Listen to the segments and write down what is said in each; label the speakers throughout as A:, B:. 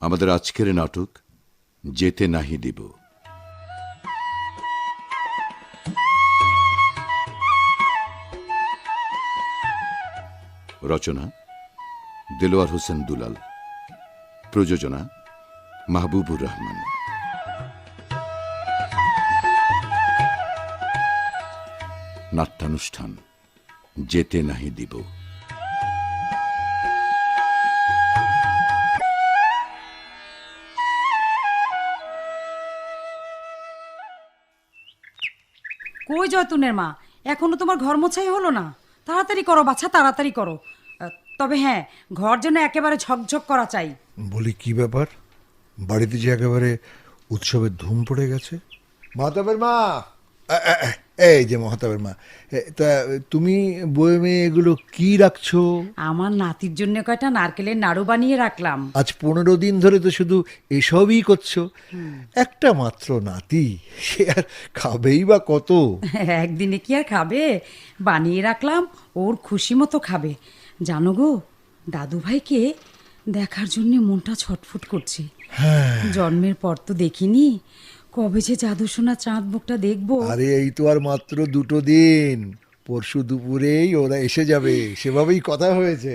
A: আমাদের আজকের নাটক যেতে নাহি দিব। রচনা দেলোয়ার হোসেন দুলাল, প্রযোজনা মাহবুবুর রহমান। নাট্যানুষ্ঠান যেতে নাহি দিব।
B: কই জয়তুনের মা, এখনো তোমার ঘর মোছাই হলো না? তাড়াতাড়ি করো বাছা, তাড়াতাড়ি করো। তবে হ্যাঁ, ঘর যেন একেবারে ঝকঝক করা চাই।
C: বলি কি ব্যাপার, বাড়িতে যে একেবারে উৎসবের ধুম পড়ে গেছে। মহাতাবের মা, এই যে মহাতাবের মা, তা তুমি বয়ে এগুলো কি রাখছো?
B: আমার নাতির জন্য কয়টা নারকেলের নাড়ু বানিয়ে রাখলাম।
C: আজ 15 দিন ধরে তো শুধু এসবই করছো। একটা মাত্র নাতি, সে আর খাবেই বা কত?
B: একদিনে কি আর খাবে? বানিয়ে রাখলাম, ওর খুশি মতো খাবে। জানো গো, দাদু ভাইকে দেখার জন্য মনটা ছটফট করছে। জন্মের পর তো দেখিনি, কবে যে জাদু সোনা চাঁদ মুখটা দেখবো।
C: আরে এই তো আর মাত্র 2 দিন, পরশু দুপুরেই ওরা এসে যাবে, সেভাবেই কথা হয়েছে।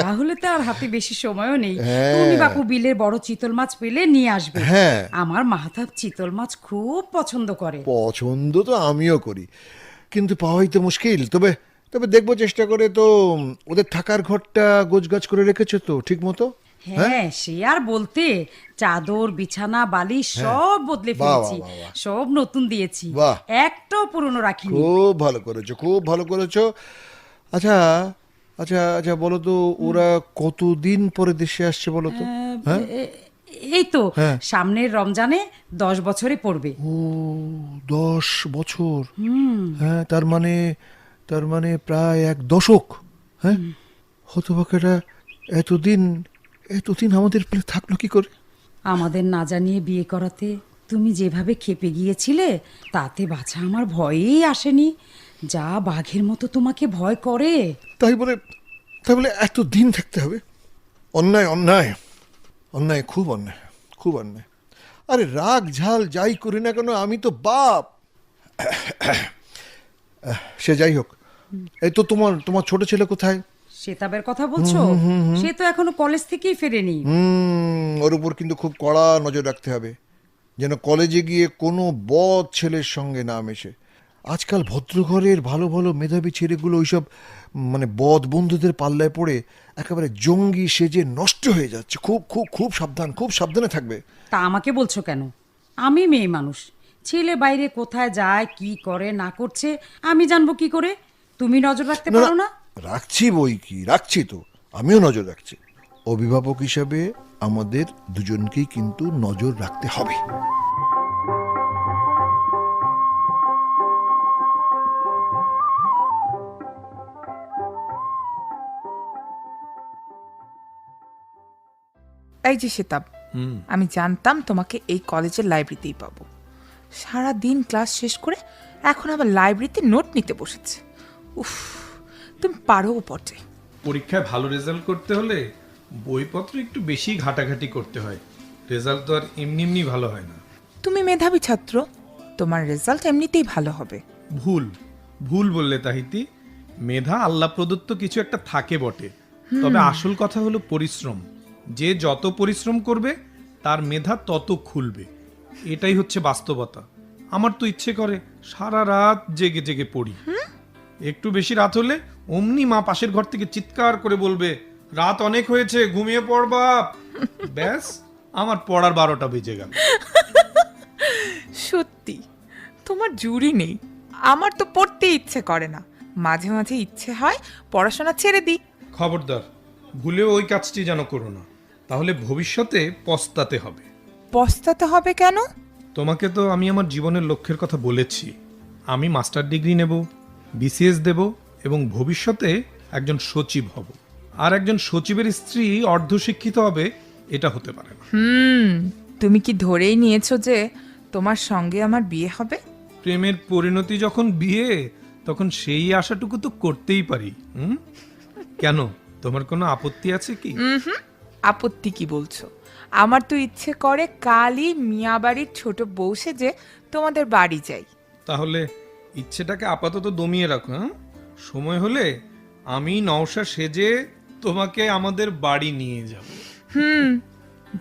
B: তাহলে তো আর হাতে বেশি সময়ও নেই। তুমি বাপু বিলের বড় চিতল মাছ পেলে নিয়ে আসবে।
C: হ্যাঁ,
B: আমার মাহাতাব চিতল মাছ খুব পছন্দ করে।
C: পছন্দ তো আমিও করি, কিন্তু পাওয়াই তো মুশকিল। তবে তবে দেখবো চেষ্টা করে। তো ওদের থাকার ঘরটা গোছগাছ করে রেখেছো তো ঠিক মতো?
B: হ্যাঁ, সে আর বলতে, চাদর বিছানা বালিশ সব বদলে ফেলেছি, সব নতুন দিয়েছি, একটাও পুরনো রাখিনি।
C: খুব ভালো করেছো, খুব ভালো করেছো। আচ্ছা আচ্ছা আচ্ছা, বলো তো ওরা কতদিন পরে দেশে আসছে বলো তো?
B: এই তো সামনের রমজানে 10 বছরে পড়বে।
C: ও, 10 বছর? হ্যাঁ, তার মানে প্রায় 1 দশক। হ্যাঁ, হতভাগ্যটা এতদিন আমাদের পেলে থাকলো কি করে?
B: আমাদের না জানিয়ে বিয়ে করাতে তুমি যেভাবে খেপে গিয়েছিলে, তাতে বাছা আমার ভয়েই আসেনি। যা বাঘের মতো তোমাকে ভয় করে।
C: তাই বলে এতদিন থাকতে হবে? অন্যায় অন্যায় অন্যায়, খুব অন্যায়, খুব অন্যায়। আরে রাগ ঝাল যাই করি না কেন, আমি তো বাপ। সে যাই হোক, এই তো তোমার ছোট ছেলে কোথায়?
B: সেতাবের কথা বলছো? সে তো এখনো কলেজ থেকেই ফেরেনি।
C: ওর উপর কিন্তু খুব কড়া নজর রাখতে হবে, যেন কলেজে গিয়ে কোনো বদ ছেলের সঙ্গে না মেশে। আজকাল ভদ্রঘরের ভালো ভালো মেধাবী ছেলেগুলো ওইসব মানে বদ বন্ধুদের পাল্লায় পড়ে একেবারে জঙ্গি সেজে নষ্ট হয়ে যাচ্ছে। খুব খুব খুব খুব সাবধানে থাকবে।
B: তা আমাকে বলছো কেন? আমি মেয়ে মানুষ, ছেলে বাইরে কোথায় যায় কি করে না করছে আমি জানবো কি করে? তুমি নজর রাখতে পারো না?
C: রাখছি বই কি, রাখছি তো, আমিও নজর রাখছি। অভিভাবক হিসাবে আমাদের দুজনকেই কিন্তু নজর রাখতে হবে।
D: এই যে সেতাব, আমি জানতাম তোমাকে এই কলেজের লাইব্রেরিতেই পাবো। সারা দিন ক্লাস শেষ করে এখন আবার লাইব্রেরিতে নোট নিতে বসেছে। উফ, তুমি পারো বটে।
E: পরীক্ষায় ভালো রেজাল্ট করতে হলে বইপত্র একটু বেশি ঘাটাঘাটি করতে হয়। রেজাল্ট তো আর এমনি এমনি ভালো হয় না।
D: তুমি মেধাবী ছাত্র, তোমার রেজাল্ট এমনিতেই ভালো হবে।
E: ভুল বললে তাহিতি। মেধা আল্লাহ প্রদত্ত কিছু একটা থাকে বটে, তবে আসল কথা হলো পরিশ্রম। যে যত পরিশ্রম করবে তার মেধা তত খুলবে, এটাই হচ্ছে বাস্তবতা। আমার তো ইচ্ছে করে সারা রাত জেগে জেগে পড়ি। একটু বেশি রাত হলে অমনি মা পাশের ঘর থেকে চিৎকার করে বলবে, রাত অনেক হয়েছে, ঘুমিয়ে পড় বাপ। ব্যাস, আমার পড়ার 12টা বেজে গেল।
D: সত্যি তোমার জুড়ি নেই। আমার তো পড়তে ইচ্ছে করে না, মাঝে মাঝে ইচ্ছে হয় পড়াশোনা ছেড়ে দিই।
E: খবরদার, ভুলেও ওই কাজটি যেন করো না, তাহলে ভবিষ্যতে পস্তাতে হবে।
D: পস্তাতে হবে কেন?
E: তোমাকে তো আমি আমার জীবনের লক্ষ্যের কথা বলেছি। আমি মাস্টার ডিগ্রি নেব, বিসিএস দেব এবং ভবিষ্যতে একজন সচিব হব। আর একজন সচিবের স্ত্রী অর্ধশিক্ষিত হবে, এটা হতে পারে না।
D: তুমি কি ধরেই নিয়েছো যে তোমার সঙ্গে আমার বিয়ে হবে?
E: প্রেমের পরিণতি যখন বিয়ে, তখন সেই আশাটুকু তো করতেই পারি। কেন, তোমার কোনো আপত্তি আছে কি?
D: আপত্তি কি বলছো? আমার তো ইচ্ছে করে কালই মিয়া বাড়ির ছোট বউ সেজে তোমাদের বাড়ি যাই।
E: তাহলে ইচ্ছেটাকে আপাতত দমিয়ে রাখো, হ্যাঁ? সময় হলে আমি নওশা সেজে তোমাকে আমাদের বাড়ি নিয়ে যাব।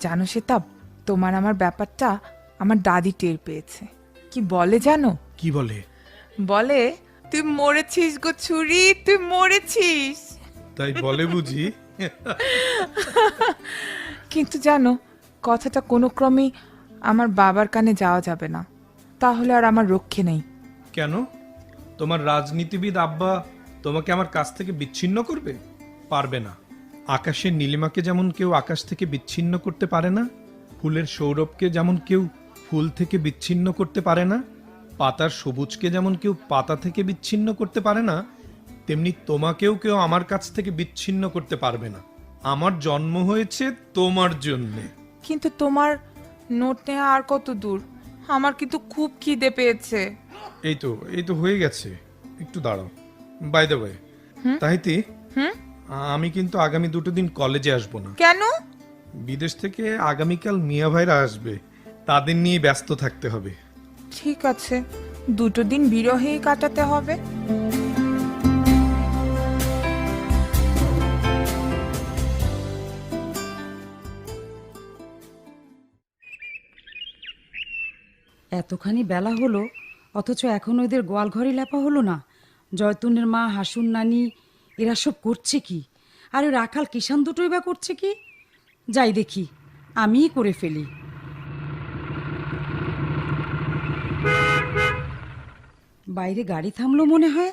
D: জানো সেতাব, তোমার আমার ব্যাপারটা আমার দাদি টের পেয়েছে। কি বলে জানো?
E: কি বলে?
D: বলে তুই মরেছিস গো ছুরি, তুই মরেছিস।
E: তাই বলে বুঝি?
D: কিন্তু জানো, কথাটা কোনো ক্রমেই আমার বাবার কানে যাওয়া যাবে না, তাহলে আর আমার রক্ষে নেই।
E: কেন? তোমার রাজনীতিবিদ আব্বা তোমাকে আমার কাছ থেকে বিচ্ছিন্ন করবে? পারবে না। আকাশের নীলিমাকে যেমন কেউ আকাশ থেকে বিচ্ছিন্ন করতে পারে না, ফুলের সৌরভকে যেমন কেউ ফুল থেকে বিচ্ছিন্ন করতে পারে না, পাতার সবুজকে যেমন কেউ পাতা থেকে বিচ্ছিন্ন করতে পারে না, তেমনি তোমাকেও কেউ আমার কাছ থেকে বিচ্ছিন্ন করতে পারবে না। আমার জন্ম হয়েছে তোমার জন্যে।
D: কিন্তু তোমার নোট নেওয়া আর কত দূর? আমার কিন্তু খুব খিদে পেয়েছে।
E: এই তো হয়ে গেছে, একটু দাঁড়াও। বাই দ্য ওয়ে তাহিতি, আমি কিন্তু আগামী 2 দিন কলেজে আসবো না।
D: কেন?
E: বিদেশ থেকে আগামীকাল মিয়া ভাইরা আসবে, তাদের নিয়ে ব্যস্ত থাকতে হবে।
D: ঠিক আছে, 2 দিন বিরহেই কাটাতে হবে।
B: এতখানি বেলা হলো, অথচ এখন ওদের গোয়াল ঘরে লেপা হলো না। জয়তুনের মা, হাসুন নানি এরা সব করছে কি? আর ওই রাখাল কিষান দুটোই বা করছে কি? যাই দেখি, আমিই করে ফেলি। বাইরে গাড়ি থামলো মনে হয়,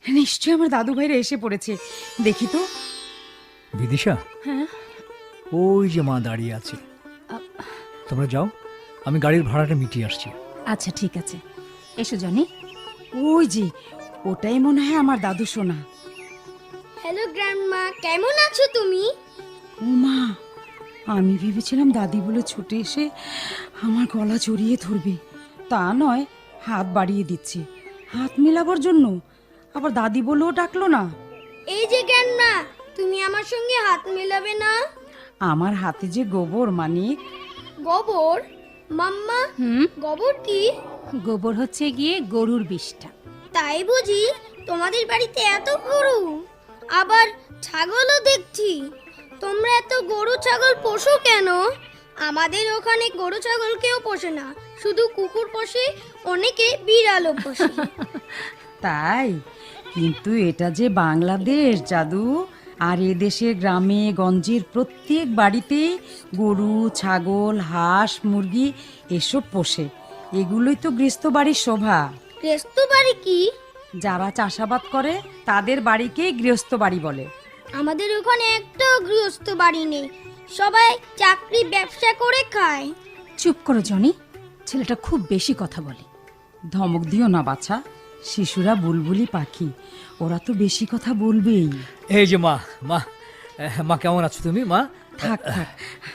B: নিশ্চয়ই আমার দাদু ভাইরা এসে পড়েছে। দেখি তো।
F: বিদিশা, ওই যে মা দাঁড়িয়ে আছে, তোমরা যাও, আমি গাড়ির ভাড়াটা মিটিয়ে আসছি।
G: আচ্ছা ঠিক আছে, এসো জনি।
B: ওই যে, ওটাই মনে হয় আমার দাদু সোনা।
H: হ্যালো গ্র্যান্ডমা, কেমন আছো তুমি?
B: ও মা, আমি ভেবেছিলাম দাদি বলে ছুটে এসে আমার গলা জড়িয়ে ধরবে, তা নয়, হাত বাড়িয়ে দিচ্ছে হাত মেলাবার জন্য। আবার দাদি বলেও ডাকলো না।
H: এই যে গ্র্যান্ডমা, তুমি আমার সঙ্গে হাত মেলাবে না?
B: আমার হাতে যে গোবর, মানিক।
H: গোবর? মাম্মা, গোবর কি?
G: গোবর হচ্ছে গিয়ে গরুর বিষ্ঠা।
H: তাই বুঝি তোমাদের বাড়িতে এত গরু? আবার ছাগলও দেখছি। তোমরা এত গরু ছাগল পোষো কেন? আমাদের ওখানে গরু ছাগল কেউ পোষে না, শুধু কুকুর পোষে, অনেকে বিড়ালও পোষে।
B: তাই? কিন্তু এটা যে বাংলাদেশ জাদু, আর এ দেশের গ্রামে গঞ্জের প্রত্যেক বাড়িতেই গরু, ছাগল, হাঁস, মুরগি এসব পোষে। এগুলোই তো গৃহস্থ বাড়ির শোভা।
H: গৃহস্থ বাড়ি কি?
B: যারা চাষাবাদ করে তাদের বাড়িকেই গৃহস্থ বাড়ি বলে।
H: আমাদের ওখানে একটাও গৃহস্থ বাড়ি নেই, সবাই চাকরি ব্যবসা করে খায়।
G: চুপ করো জনি, ছেলেটা খুব বেশি কথা বলে।
B: ধমক দিও না বাছা, শিশুরা বুলবুলি পাখি, ওরা তো বেশি কথা বলবেই।
F: এই যে মা, মা, মা কেমন আছো তুমি মা?
B: থাক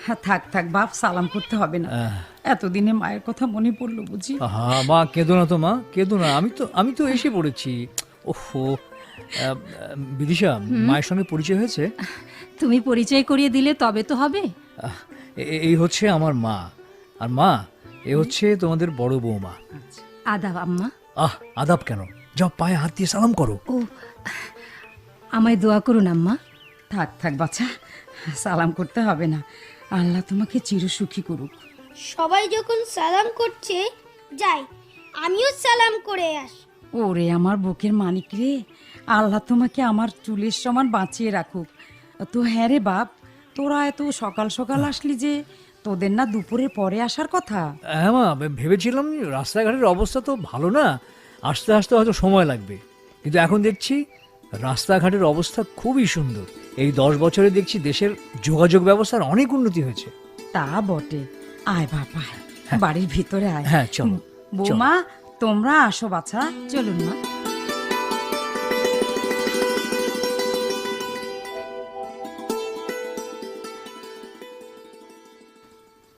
B: থাক থাক থাক বাপ, সালাম করতে হবে না। এতদিনে মায়ের কথা মনে পড়লো বুঝি।
F: হ্যাঁ মা, কেঁদো না তো মা, কেঁদো না। আমি তো এসে পড়েছি। ওহো, বিদিশা, মায়ের সঙ্গে পরিচয় হয়েছে?
G: তুমি পরিচয় করিয়ে দিলে তবে তো হবে।
F: এই হচ্ছে আমার মা, আর মা এ হচ্ছে তোমাদের বড় বৌমা।
G: আদাব আম্মা।
F: আদাব কেন, যাও পায়ে হাত দিয়ে সালাম করো।
G: ও, আমায় দোয়া করুন আম্মা।
B: থাক থাক বাছা, সালাম করতে হবে না। আল্লাহ তোমাকে চিরসুখী করুক।
H: সবাই যখন সালাম করছে, যাই আমিও সালাম করে আস।
B: ওরে আমার বুকের মানিক রে, আল্লাহ তোমাকে আমার চুলের সমান বাঁচিয়ে রাখুক। তো হ্যাঁ রে বাপ, তোরা এত সকাল সকাল আসলি যে? তোদের না দুপুরের পরে আসার কথা?
F: হ্যাঁ মা, ভেবেছিলাম রাস্তাঘাটের অবস্থা তো ভালো না, আস্তে আস্তে হয়তো সময় লাগবে, কিন্তু এখন দেখছি রাস্তাঘাটের অবস্থা খুবই সুন্দর। এই 10 বছরে দেখছি দেশের যোগাযোগ ব্যবস্থার অনেক উন্নতি হয়েছে।
B: তা বটে। আয় বাবা, বাড়ির ভিতরে আয়।
F: হ্যাঁ চলো।
B: বৌমা, তোমরা আসো বাছা।
G: চলুন মা।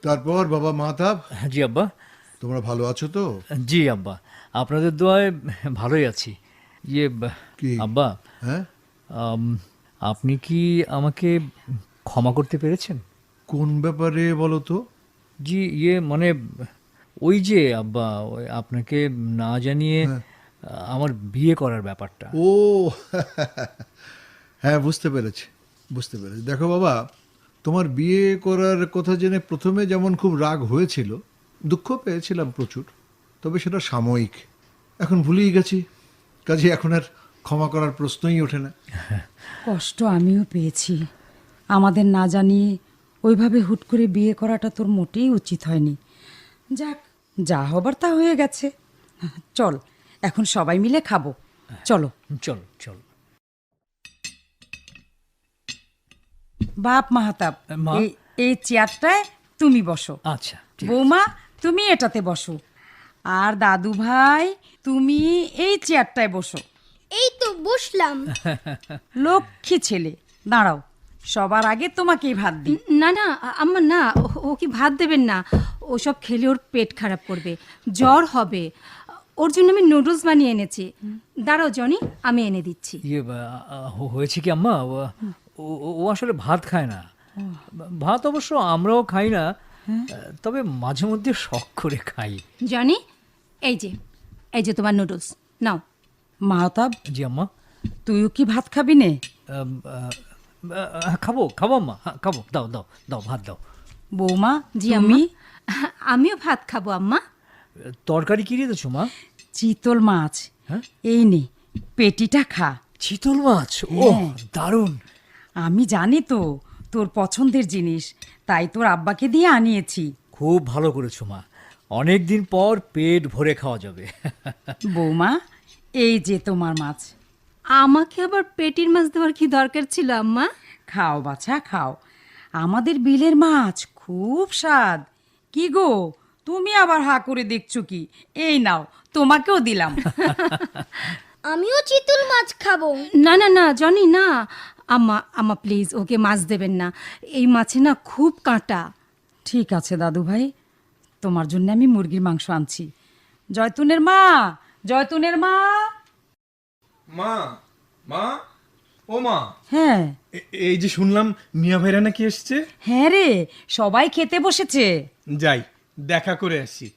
C: তারপর বাবা মাহতাব,
F: জি আব্বা।
C: তোমরা ভালো আছো তো?
F: জি আব্বা, আপনাদের দোয়ায় ভালোই আছি।
C: কি?
F: আব্বা,
C: হ্যাঁ,
F: আপনি কি আমাকে ক্ষমা করতে পেরেছেন?
C: কোন ব্যাপারে বলো তো?
F: জি ইয়ে মানে ওই যে আব্বা, ওই আপনাকে না জানিয়ে আমার বিয়ে করার ব্যাপারটা।
C: ও হ্যাঁ, বুঝতে পেরেছি। দেখো বাবা, তোমার বিয়ে করার কথা জেনে প্রথমে যেমন খুব রাগ হয়েছিল, দুঃখ পেয়েছিলাম প্রচুর, তবে সেটা সাময়িক। এখন ভুলেই গেছি, কাজে এখন আর ক্ষমা করার প্রশ্নই ওঠে না।
B: কষ্ট আমিও পেয়েছি। আমাদের না জানিয়ে ওইভাবে হুট করে বিয়ে করাটা তোর মোটেই উচিত হয়নি। যাক, যা হবার তা হয়ে গেছে। চল, এখন সবাই মিলে খাবো। চলো।
F: চল চল।
B: বাপ মাহাতাব,
F: মা?
B: এই চেয়ারটায় তুমি বসো।
F: আচ্ছা ঠিক
B: বৌমা, তুমি এটাতে বসো। আর দাদু ভাই, তুমি এই চেয়ারটায় বসো।
H: এই তো বসলাম।
B: লক্ষ্মী ছেলে, দাঁড়াও, সবার আগে তোমাকেই ভাত দিই।
G: না না আম্মা না, ও কি ভাত দেবেন না? ওসব খেলে ওর পেট খারাপ করবে, জ্বর হবে। ওর জন্য আমি নুডলস বানিয়ে এনেছি। দাঁড়াও জনি, আমি এনে দিচ্ছি।
F: ইয়ে হয়েছে কি আম্মা, ও আসলে ভাত খায় না। ভাত অবশ্য আমরাও খাই না, তবে মাঝে মধ্যে শখ করে খাই।
G: জনি, এই যে তোমার নুডলস নাও।
B: মাহতাব,
F: জি আম্মা।
B: তুইও কি ভাত খাবি নে?
F: খাবো আম্মা, খাবো। দাও দাও দাও, ভাত দাও।
B: বৌমা,
G: জি
B: তুমি?
G: আম্মা, আমিও ভাত খাবো আম্মা।
F: তরকারি কি দিয়েছো মা?
B: চিতল মাছ।
F: হ্যাঁ?
B: এই নে, পেটিটা খা।
F: চিতল মাছ? ও
B: হ্যাঁ।
F: দারুণ।
B: আমি জানি তো তোর পছন্দের জিনিস, তাই তোর আব্বাকে দিয়ে আনিয়েছি।
F: খুব ভালো করেছো মা, অনেক দিন পর পেট ভরে খাওয়া যাবে।
B: বৌমা, এই যে তোমার মাছ।
G: আমাকে আবার পেটির মাছ দেওয়ার কি দরকার ছিল আম্মা?
B: খাও বাছা, খাও। আমাদের বিলের মাছ খুব স্বাদ। কি গো, তুমি আবার হা করে দেখছো কি? এই নাও, তোমাকেও দিলাম।
H: আমিও চিতল মাছ খাবো।
G: না না না জনি না, আম্মা প্লিজ ওকে মাছ দেবেন না। এই মাছে না খুব কাঁটা।
B: ঠিক আছে দাদু ভাই, তোমার জন্য আমি মুরগির মাংস আনছি। জয়তুনের মা, জয়তুনের মা।
E: মা, মা, ও মা,
B: হ্যাঁ
E: এই যে শুনলাম মিয়া ভাইরা নাকি এসছে।
B: হ্যাঁ রে, সবাই খেতে বসেছে।
E: যাই দেখা করে আসি।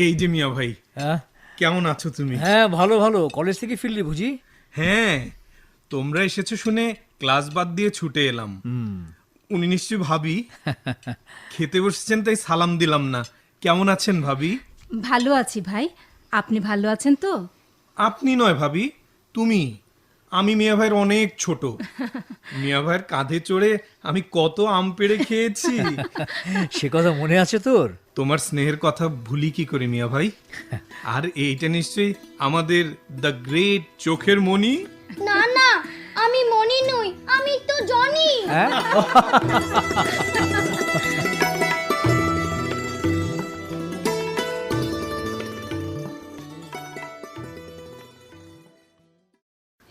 E: এই যে মিয়া ভাই,
F: হ্যাঁ
E: কেমন আছো তুমি?
F: হ্যাঁ, ভালো ভালো। কলেজ থেকে ফিরলি বুঝি?
E: হ্যাঁ, তোমরা এসেছো শুনে ক্লাস বাদ দিয়ে ছুটে এলাম। উনি নিশ্চয়ই ভাবি। খেতে বসেছেন তাই সালাম দিলাম না। কেমন আছেন ভাবি?
G: ভালো আছি ভাই, আপনি ভালো আছেন তো?
E: আপনি নয় ভাবি, তুমি। আমি মিয়া ভাইয়ের অনেক ছোট। মিয়া ভাইয়ের কাঁধে চড়ে আমি কত আম পেড়ে খেয়েছি।
F: সে কথা মনে আছে তোর?
E: তোমার স্নেহের কথা ভুলি কি করে মিয়া ভাই? আর এইটা নিশ্চয়ই আমাদের দ্য গ্রেট চোখের মণি।
H: না না, আমি মনি নই, আমি তো জনি।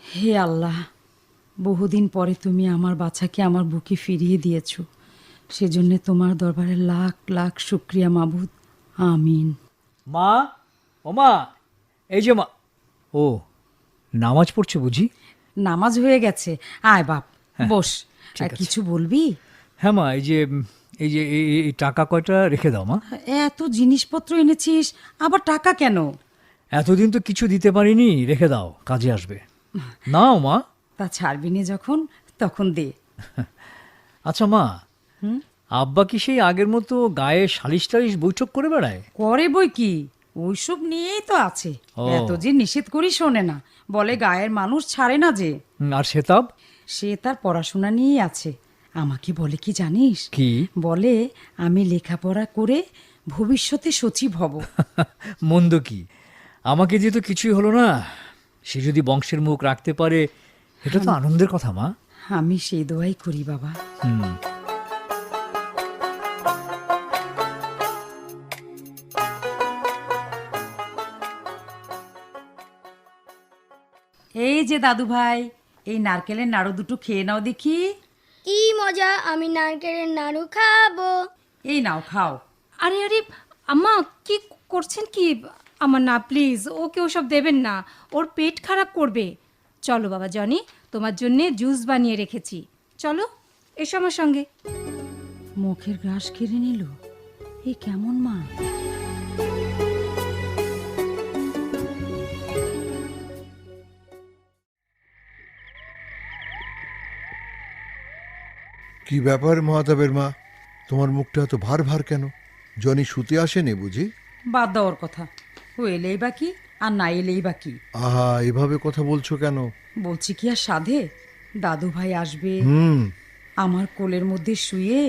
B: হে আল্লাহ, বহুদিন পরে তুমি আমার বাচ্চাকে আমার বুকে ফিরিয়ে দিয়েছো, সেজন্য তোমার দরবারে লাখ লাখ শুক্রিয়া মাবুদ। আমিন।
F: মা, ও মা, এই যে মা। ও, নামাজ পড়ছে বুঝি?
B: নামাজ হয়ে গেছে, আয় বাপ বস।
F: ঠিক
B: আর
F: আছে।
B: কিছু বলবি?
F: হ্যাঁ মা, এই টাকা কয়টা রেখে দাও মা।
B: এত জিনিসপত্র এনেছিস, আবার টাকা কেন?
F: এতদিন তো কিছু দিতে পারিনি, রেখে দাও, কাজে আসবে। নাও মা।
B: তা ছাড়বি নে যখন, তখন দে।
F: আচ্ছা মা, আব্বা কি সেই আগের মতো গায়ে সালিশ টালিশ বৈঠক করে বেড়ায়?
B: করে বই কি, ওইসব নিয়েই তো আছে।
F: ও।
B: এত যে নিষেধ করি শোনে না, বলে গায়ের মানুষ ছাড়ে না যে।
F: আর সেতাব?
B: সে তার পড়াশোনা নিয়েই আছে। আমাকে বলে কি জানিস?
F: কি?
B: বলে আমি লেখাপড়া করে ভবিষ্যতে সচিব হব।
F: মন্দ কি, আমাকে দিয়ে তো কিছুই হলো না। সে যদি বংশের মুখ রাখতে পারে, এটা তো আনন্দের কথা মা।
B: আমি সেই দোয়াই করি বাবা। এই যে দাদু ভাই, এই নারকেলের নাড়ু দুটো খেয়ে নাও দেখি।
H: কি মজা, আমি নারকেলের নাড়ু খাবো।
B: এই নাও, খাও।
G: আরে আরে আম্মা, কি করছেন কি? আমার না প্লিজ, ওকে ওসব দেবেন না, ওর পেট খারাপ করবে। চলো বাবা জনি, তোমার জন্যে জুস বানিয়ে রেখেছি, চলো। এসো আমার সঙ্গে।
B: মুখের গ্রাস কেড়ে নিল, এ কেমন মা?
C: কি ব্যাপার মহাতাবের মা, তোমার মুখটা এত ভার ভার কেন? জনি শুতে আসেনি বুঝি?
B: বাদ দেওয়ার কথা, ও এলেই বা কি আর না এলেই বা কি?
C: আহা, এভাবে কথা বলছো কেন?
B: বলছি কি আর সাধে, দাদু ভাই আসবে,
C: হুম।
B: আমার কোলের মধ্যে শুয়ে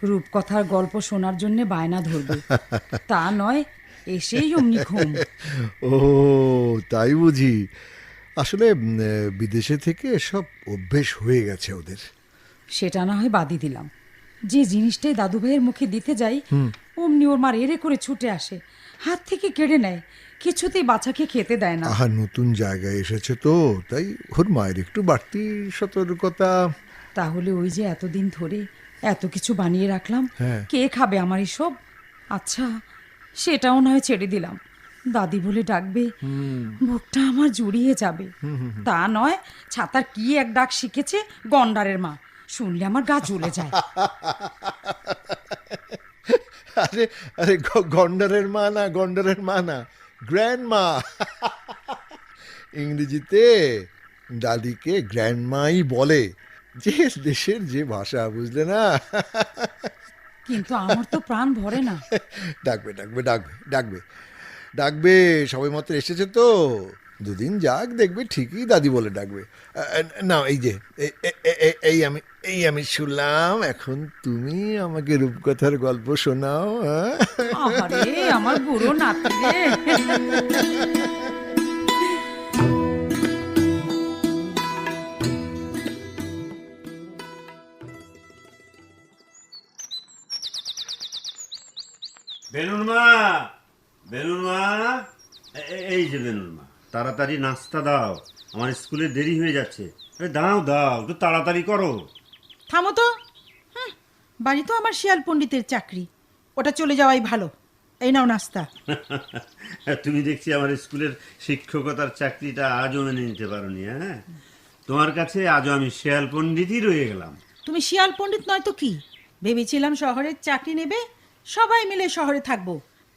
B: রূপকথার গল্প শোনার জন্য বায়না ধরবে, তা নয় এসেই অমনি ঘুম।
C: ও তাই বুঝি। আসলে বিদেশে থেকে সব অভ্যেস হয়ে গেছে ওদের।
B: সেটা না হয় বাদই দিলাম, যে জিনিসটাই দাদু ভাইয়ের মুখে দিতে যাই অমনি ওর মার এরে করে ছুটে আসে, হাত থেকে কেড়ে নেয়, কিছুতেই বাচ্চাকে খেতে দেয় না।
C: আহা, নতুন জায়গায় এসেছে তো, তাই ওর মায়ের একটু বাড়তি সতর্কতা।
B: তাহলে ওই যে এতদিন ধরে এত কিছু বানিয়ে রাখলাম,
C: হ্যাঁ।
B: কে খাবে আমার এসব? আচ্ছা, সেটাও নয় ছেড়ে দিলাম, দাদি বলে ডাকবে, বুকটা আমার জুড়িয়ে যাবে। তা নয় ছাতার কি এক ডাক শিখেছে গন্ডারের মা, শুনলে আমার গা জ্বলে যায়।
C: আরে আরে, গন্ডারের মা না, গন্ডারের মা না, গ্র্যান্ড মা। ইংরেজিতে দাদিকে গ্র্যান্ড মাই বলে, যে দেশের যে ভাষা, বুঝলে না?
B: কিন্তু আমার তো প্রাণ ভরে না।
C: ডাকবে ডাকবে ডাকবে ডাকবে ডাকবে, সবাই মাত্র এসেছে তো, দুদিন যাক, দেখবে ঠিকই দাদি বলে ডাকবে। না, এই যে এই আমি শুনলাম, এখন তুমি আমাকে রূপকথার গল্প শোনাও।
B: আরে আমার বুড়ো নাতি রে।
I: বেলুন মা, বেলুন মা, এই যে বেলুন মা, তাড়াতাড়ি নাস্তা দাও, আমার স্কুলে দেরি হয়ে যাচ্ছে। আরে দাও দাও, একটু তাড়াতাড়ি করো।
J: থামো তো। বাড়ি তো আমার শিয়াল পণ্ডিতের চাকরি, ওটা চলে যাওয়াই ভালো। এই নাও নাস্তা।
I: তুমি দেখছি আমার স্কুলের শিক্ষকতার চাকরিটা আজও মেনে নিতে পারোনি। হ্যাঁ, তোমার কাছে আজও আমি শিয়াল পণ্ডিতই রয়ে গেলাম।
J: তুমি শিয়াল পণ্ডিত নয় তো কি? ভেবেছিলাম শহরের চাকরি নেবে, সবাই মিলে শহরে থাকবো,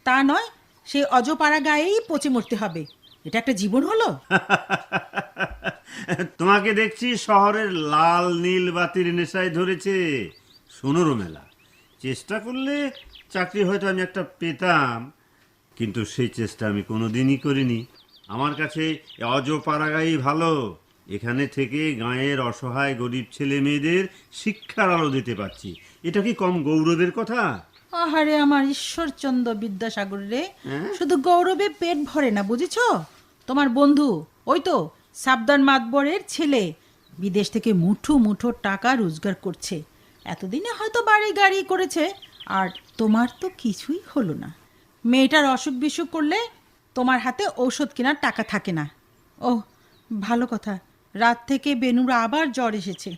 J: তা নয় সেই অজপাড়া গায়েই পচে মরতে হবে। এটা একটা জীবন হলো?
I: তোমাকে দেখছি শহরের লাল নীল বাতির নেশায় ধরেছে। সোনারও মেলা, চেষ্টা করলে চাকরি হয়তো আমি একটা পেতাম, কিন্তু সেই চেষ্টা আমি কোনোদিনই করিনি। আমার কাছে অজপাড়াগাই ভালো, এখানে থেকে গাঁয়ের অসহায় গরিব ছেলে মেয়েদের শিক্ষার আলো দিতে পারছি, এটা কি কম গৌরবের কথা?
J: আহারে আমার ঈশ্বরচন্দ্র বিদ্যাসাগর রে, শুধু গৌরবে পেট ভরে না, বুঝেছো? তোমার বন্ধু ওই তো সাবদান মাতবরের ছেলে বিদেশ থেকে মুঠো মুঠো টাকা রোজগার করছে, এতদিনে হয়তো বাড়ি গাড়ি করেছে, আর তোমার তো কিছুই হলো না। মেয়েটার অসুখ বিসুখ করলে তোমার হাতে ঔষধ কেনার টাকা থাকে না। ও ভালো কথা, রাত থেকে বেনুর আবার জ্বর এসেছে।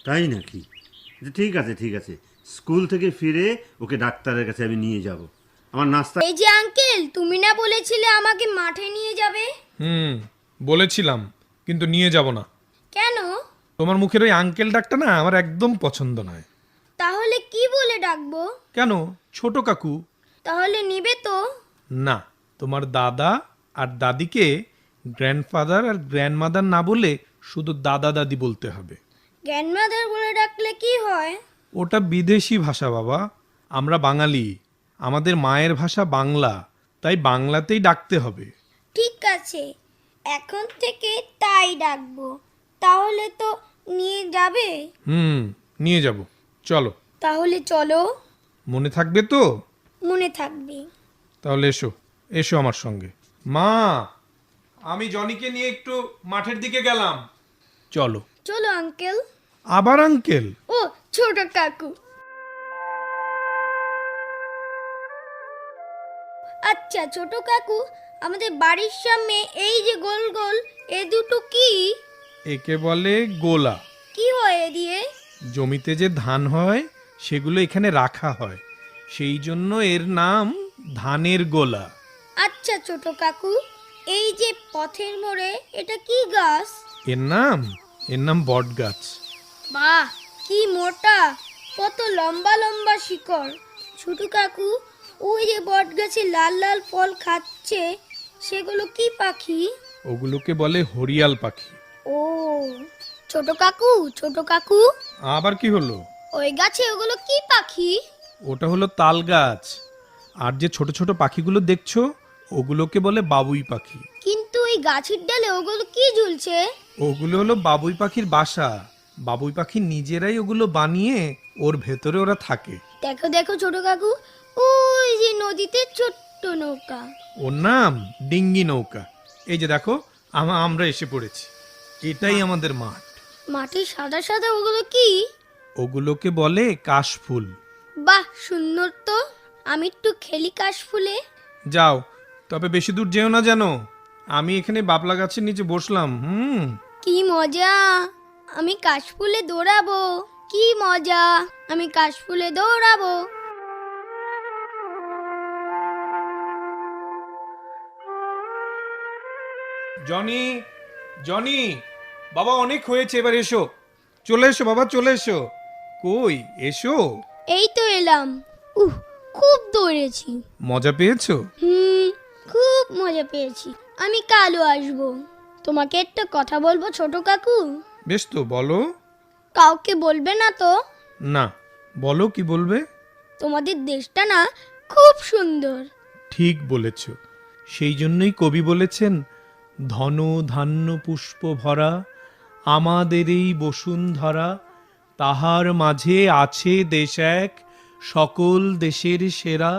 I: তাই নাকি? ঠিক আছে ঠিক আছে, স্কুল থেকে ফিরে ওকে ডাক্তারের কাছে আমি নিয়ে যাব। আমার নাস্তা।
H: এই যে আঙ্কেল, তুমি না বলেছিলে আমাকে মাঠে নিয়ে যাবে?
E: বলেছিলাম, কিন্তু নিয়ে যাব না।
H: কেন?
E: তোমার মুখের ওই আঙ্কেল ডাকটা না আমার একদম পছন্দ নয়।
H: তাহলে কি বলে ডাকবো?
E: কেন, ছোট কাকু।
H: তাহলে নিবে তো?
E: না, তোমার দাদা আর দাদিকে গ্র্যান্ডফাদার আর গ্র্যান্ডমাদার না বলে শুধু দাদা দাদি বলতে হবে।
H: গ্র্যান্ডমাদার বলে ডাকলে কি হয়?
E: ওটা বিদেশি ভাষা বাবা, আমরা বাঙালি, আমাদের মায়ের ভাষা বাংলা, তাই বাংলাতেই ডাকতে হবে।
H: ঠিক আছে, এখন থেকে তাই ডাকবো। তাহলে তো নিয়ে যাবে?
E: নিয়ে যাব, চলো।
H: তাহলে চলো।
E: মনে থাকবে তো?
H: মনে থাকবে।
E: তাহলে এসো, এসো আমার সঙ্গে। মা, আমি জনিকে নিয়ে একটু মাঠের দিকে গেলাম, চলো।
H: চলো আঙ্কেল।
E: আবার আঙ্কেল?
H: ও ছোট কাকু। আচ্ছা ছোট কাকু, আমাদের বাড়ির সামনে এই যে গোল গোল এ দুটো কি?
E: একে বলে গোলা।
H: কি হয় এ দিয়ে?
E: জমিতে যে ধান হয় সেগুলো এখানে রাখা হয়, সেই জন্য এর নাম ধানের গোলা।
H: আচ্ছা ছোট কাকু, এই যে পথের মোড়ে এটা কি গাছ?
E: এর নাম বট গাছ।
H: বাহ, কি মোটা, কত লম্বা লম্বা শিকড়। ছোট কাকু, ওই যে বট গাছে লাল লাল ফল খাচ্ছে, সেগুলো কি পাখি?
E: ওগুলোকে বলে হরিয়াল পাখি।
H: ও ছোট কাকু, ছোট কাকু,
E: আবার কি হলো?
H: ওই গাছে ওগুলো কি পাখি?
E: ওটা হলো তাল গাছ। আর যে ছোট ছোট পাখিগুলো দেখছো ওগুলোকে বলে বাবুই পাখি।
H: কিন্তু ওই গাছের ডালে ওগুলো কি ঝুলছে?
E: ওগুলো হলো বাবুই পাখির বাসা। বাবুই পাখি নিজেরাই ওগুলো বানিয়ে ওর ভেতরে ওরা থাকে।
H: দেখো দেখো ছোট কাকু, ওই যে নদীতে ছোট্ট নৌকা।
E: ওর নাম ডিঙ্গি নৌকা। এই যে দেখো আমরা এসে পড়েছি। এটাই আমাদের মাঠ।
H: মাটির সাদা সাদা ওগুলো কি?
E: ওগুলোকে বলে কাশফুল।
H: বাহ, সুন্দর তো। আমি একটু খেলি কাশফুলে।
E: যাও, তবে বেশি দূর যেও না যেন। আমি এখানে বাবলা গাছের নিচে বসলাম।
H: কি মজা, আমি কাশফুলে দৌড়াবো। কি মজা, আমি কাশফুলে দৌড়াবো।
E: জনি, জনি, বাবা অনেক হয়েছে, এবার এসো। চলে এসো বাবা, চলে এসো। কই এসো।
H: এই তো এলাম। খুব দৌড়েছি।
E: মজা পেয়েছো?
H: খুব মজা পেয়েছি। আমি কালও আসবো। তোমাকে একটা কথা বলবো ছোট কাকু।
E: বেশ তো, বলো।
H: কাউকে বলবে না তো?
E: না, বলো কি বলবে।
H: তোমাদের দেশটা না খুব সুন্দর।
E: ঠিক বলেছ। সেই জন্যই কবি বলেছেন, ধন ধান্য পুষ্প ভরা আমাদের এই বসুন্ধরা, তাহার মাঝে আছে দেশ এক সকল দেশের সেরা,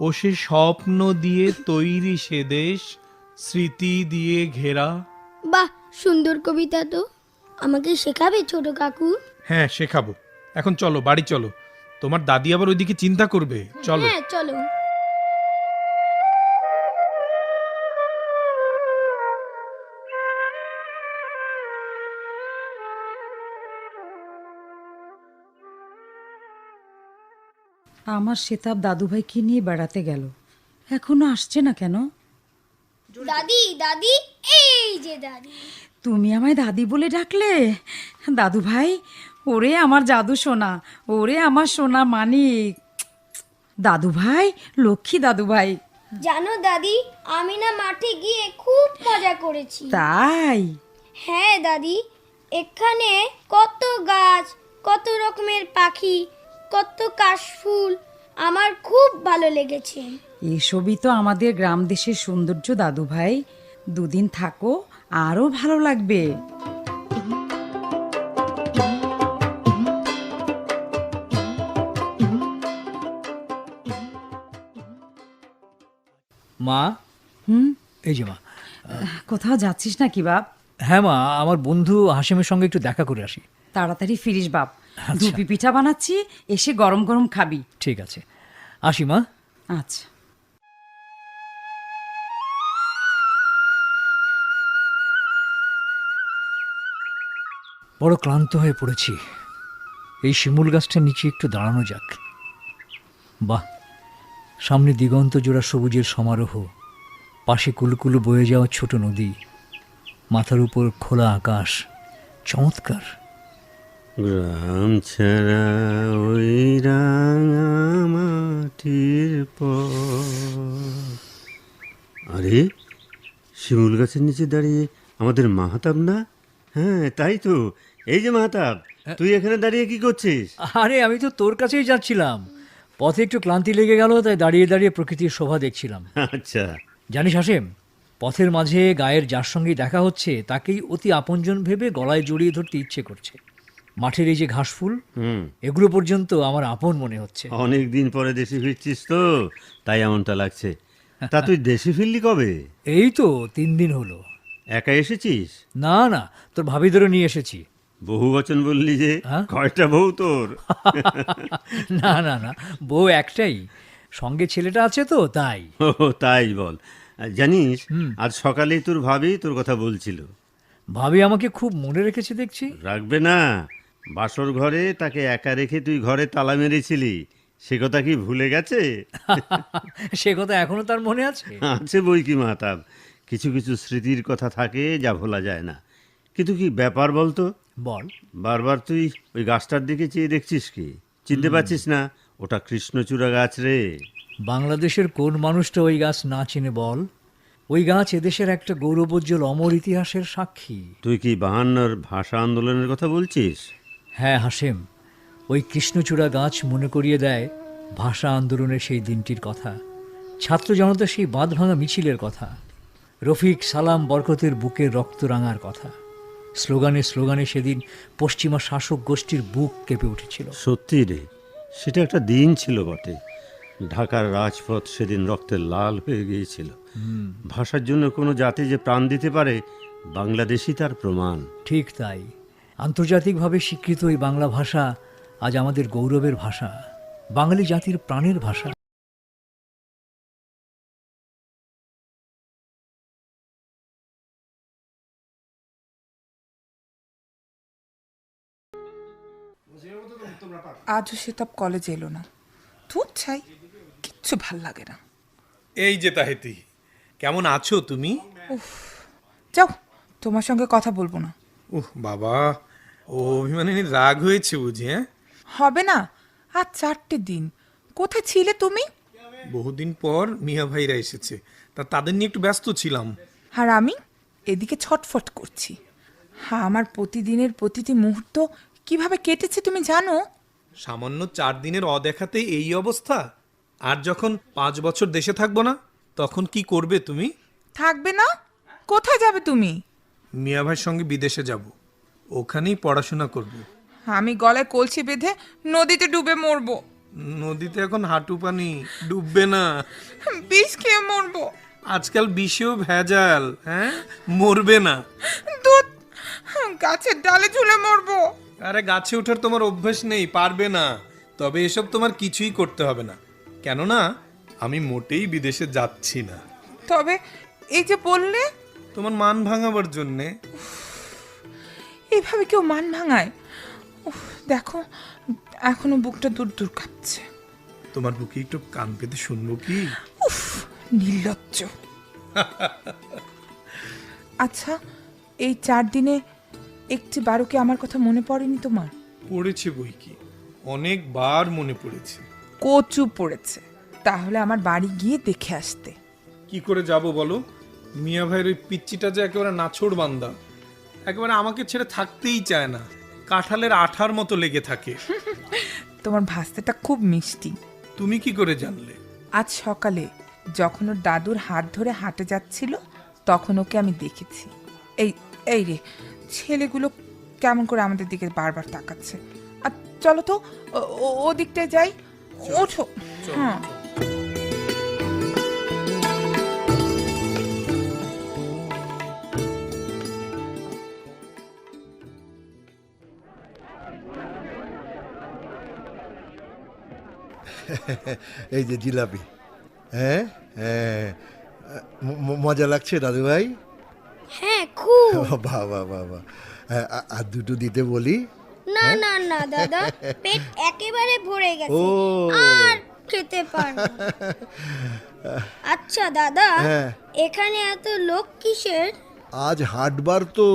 E: ও সে স্বপ্ন দিয়ে তৈরি সে দেশ স্মৃতি দিয়ে ঘেরা।
H: বাহ, সুন্দর কবিতা তো। আমাকে শেখাবে ছোট কাকু?
E: হ্যাঁ, শেখাবো। এখন চলো, বাড়ি চলো। তোমার দাদি আবার ওইদিকে চিন্তা করবে। চলো।
H: হ্যাঁ, চলো।
B: আমার সেতাব দাদুভাইকে নিয়ে বেড়াতে গেল, এখনো আসছে না কেন?
H: দাদি, দাদি, এই যে দাদি।
B: তুমি আমায় দাদি বলে ডাকলে? দাদু ভাই, ওরে আমার জাদু সোনা, ওরে আমার সোনা মানিক। দাদু ভাই, লক্ষ্মী দাদু ভাই।
H: জানো দাদি, আমি না মাঠে গিয়ে খুব মজা করেছি।
B: তাই?
H: হ্যাঁ দাদি, এখানে কত গাছ, কত রকমের পাখি, কত কাশফুল, আমার খুব ভালো লেগেছে।
B: এসবই তো আমাদের গ্রাম দেশের সৌন্দর্য দাদু ভাই। দুদিন থাকো, আরো ভালো লাগবে।
F: মা, এই যে মা।
B: কোথাও যাচ্ছিস নাকি বাপ?
F: হ্যাঁ মা, আমার বন্ধু হাসিমের সঙ্গে একটু দেখা করে আসি।
B: তাড়াতাড়ি ফিরিস বাপ। ধুপি পিঠা বানাচ্ছি, এসে গরম গরম খাবি।
F: ঠিক আছে, আসি মা।
B: আচ্ছা।
F: বড় ক্লান্ত হয়ে পড়েছি। এই শিমুল গাছটার নিচে একটু দাঁড়ানো যাক। বাহ, সামনে দিগন্ত জোড়া সবুজের সমারোহ, পাশে কুলকুলু বয়ে যাওয়া ছোট নদী, মাথার উপর খোলা আকাশ, চমৎকার।
I: গ্রাম ছাড়া ওই রাঙা মাটির পর। আরে, শিমুল গাছের নিচে দাঁড়িয়ে আমাদের মাহাতাব না? হ্যাঁ, তাই তো। এই যে মাহাতাব, তুই এখানে দাঁড়িয়ে কি করছিস?
F: আরে, আমি তো তোর কাছেই যাচ্ছিলাম। পথে একটু ক্লান্তি লেগে গেল, তাই দাঁড়িয়ে দাঁড়িয়ে প্রকৃতির শোভা দেখছিলাম।
I: আচ্ছা।
F: জানিস হাসেম, পথের মাঝে গায়ের যার সঙ্গেই দেখা হচ্ছে তাকেই অতি আপনজন ভেবে গলায় জড়িয়ে ধরতে ইচ্ছে করছে। মাঠের এই যে ঘাসফুল, এগুলো পর্যন্ত আমার আপন মনে হচ্ছে।
I: অনেক দিন পরে দেশে ফিরছিস তো, তাই এমনটা লাগছে। তা তুই দেশে ফিরলি কবে?
F: এই তো 3 দিন হলো।
I: একা এসেছিস?
F: না না, তোর ভাবিদেরও নিয়ে এসেছি।
I: বহু বচন বললি যে,
F: হ্যাঁ?
I: কয়টা বউ তোর?
F: না না না, বউ একটাই, সঙ্গে ছেলেটা আছে তো তাই।
I: ও, তাই বল। জানিস, আজ সকালেই তোর ভাবি তোর কথা বলছিল।
F: ভাবি আমাকে খুব মনে রেখেছে দেখছি।
I: রাখবে না? বাসর ঘরে তাকে একা রেখে তুই ঘরে তালা মেরেছিলি, সে কথা কি ভুলে গেছে?
F: সে কথা এখনো তার মনে আছে?
I: আছে বই কি মাতাব, কিছু কিছু স্মৃতির কথা থাকে যা ভোলা যায় না। কিন্তু কি ব্যাপার বলতো?
F: বল।
I: বারবার তুই ওই গাছটার দিকে চেয়ে দেখছিস কি? চিনতে পারছিস না? ওটা কৃষ্ণচূড়া গাছ রে।
F: বাংলাদেশের কোন মানুষটা ওই গাছ না চিনে বল? ওই গাছ এদেশের একটা গৌরবোজ্জ্বল অমর ইতিহাসের সাক্ষী।
I: তুই কি 52 ভাষা আন্দোলনের কথা বলছিস?
F: হ্যাঁ হাসেম, ওই কৃষ্ণচূড়া গাছ মনে করিয়ে দেয় ভাষা আন্দোলনের সেই দিনটির কথা, ছাত্র জনতা সেই বাঁধ ভাঙা মিছিলের কথা, রফিক সালাম বরকতের বুকের রক্ত রাঙার কথা। স্লোগানে স্লোগানে সেদিন পশ্চিমা শাসক গোষ্ঠীর বুক কেঁপে উঠেছিল।
I: সত্যি রে, সেটা একটা দিন ছিল বটে। ঢাকার রাজপথ সেদিন রক্তে লাল হয়ে গিয়েছিল। ভাষার জন্য কোনো জাতি যে প্রাণ দিতে পারে, বাংলাদেশই তার প্রমাণ।
F: ঠিক তাই, আন্তর্জাতিকভাবে স্বীকৃত এই বাংলা ভাষা আজ আমাদের গৌরবের ভাষা, বাঙালি জাতির প্রাণের ভাষা।
D: আজও সে তাপ কলেজে এলো না। তুই চাই কিচ্ছু ভাল লাগে না।
E: এই যে তাহিতি, কেমন আছো তুমি?
D: যাও, তোমার সঙ্গে কথা বলবো না।
E: বাবা, ও অভিমানিনী রাগ হয়েছে বুঝি? হ্যাঁ,
D: হবে না। আজ 4টে দিন কোথায় ছিলে তুমি?
E: বহুদিন পর মিয়া ভাইরা এসেছে, তাদের নিয়ে একটু ব্যস্ত ছিলাম।
D: আর আমি এদিকে ছটফট করছি। হ্যাঁ, আমার প্রতিদিনের প্রতিটি মুহূর্ত কিভাবে কেটেছে তুমি জানো?
E: সামান্য 4 দিনের অদেখাতে এই অবস্থা। আর যখন 5 বছর দেশে থাকবো না, তখন কি করবে তুমি?
D: থাকবে না? কোথায় যাবে তুমি?
E: মিয়া ভাইয়ের সঙ্গে বিদেশে যাব, ওখানেই পড়াশোনা করব।
D: আমি গলায় কলসি বেঁধে নদীতে ডুবে মরবো।
E: নদীতে এখন হাঁটু পানি, ডুববে না।
D: বিষ খেয়ে মরবো।
E: আজকাল বিষেও ভেজাল। হ্যাঁ, মরবে না।
D: দুধ গাছের ডালে ঝুলে মরবো।
E: আরে গাছে ওঠার তোমার অভ্যাস নেই, পারবে না। তবে এসব তোমার কিছুই করতে হবে না, কেননা আমি মোটেই বিদেশে যাচ্ছি না।
D: তবে এই যে বললে,
E: তোমার মান ভাঙাবার জন্যে।
D: এইভাবে কেউ মান ভাঙায়? দেখো, এখনো বুকটা দূর দূর কাঁপছে।
E: তোমার বুকে একটু কান পেতে শুনবো কি?
D: নির্লজ্জ। আচ্ছা, এই 4 দিনে একটি বারও কি আমার কথা মনে পড়েনি তোমার?
E: পড়েছে বই কি, অনেকবার মনে পড়েছে।
D: কচু পড়েছে। তাহলে আমার বাড়ি গিয়ে দেখে আসতে।
E: কি করে যাব বলো? মিয়া ভাইয়ের ওই পিচ্চিটা যে একেবারে নাছোড় বান্দা, একেবারে আমাকে ছেড়ে থাকতেই চায় না, কাঁঠালের আঠার মতো লেগে থাকে।
D: তোমার ভাস্তাটা খুব মিষ্টি।
E: তুমি কি করে জানলে?
D: আজ সকালে যখন ওর দাদুর হাত ধরে হাঁটে যাচ্ছিল, তখন ওকে আমি দেখেছি। এই এই রে, ছেলেগুলো কেমন করে আমাদের দিকে বারবার তাকাচ্ছে। আর চলো তো ও দিকটায় যাই। ওঠো। হ্যাঁ,
C: এই যে জিলাপি। হ্যাঁ হ্যাঁ, মজা লাগছে দাদু ভাই?
H: হ্যাঁ খুব।
C: বাবা বাবা, আর দুটো দিতে বলি?
H: না না না দাদা, পেট একেবারে ভরে গেছে,
C: ও
H: আর খেতে পারবো না। আচ্ছা দাদা, এখানে এত লোক কিসের?
C: আজ হাটবার তো,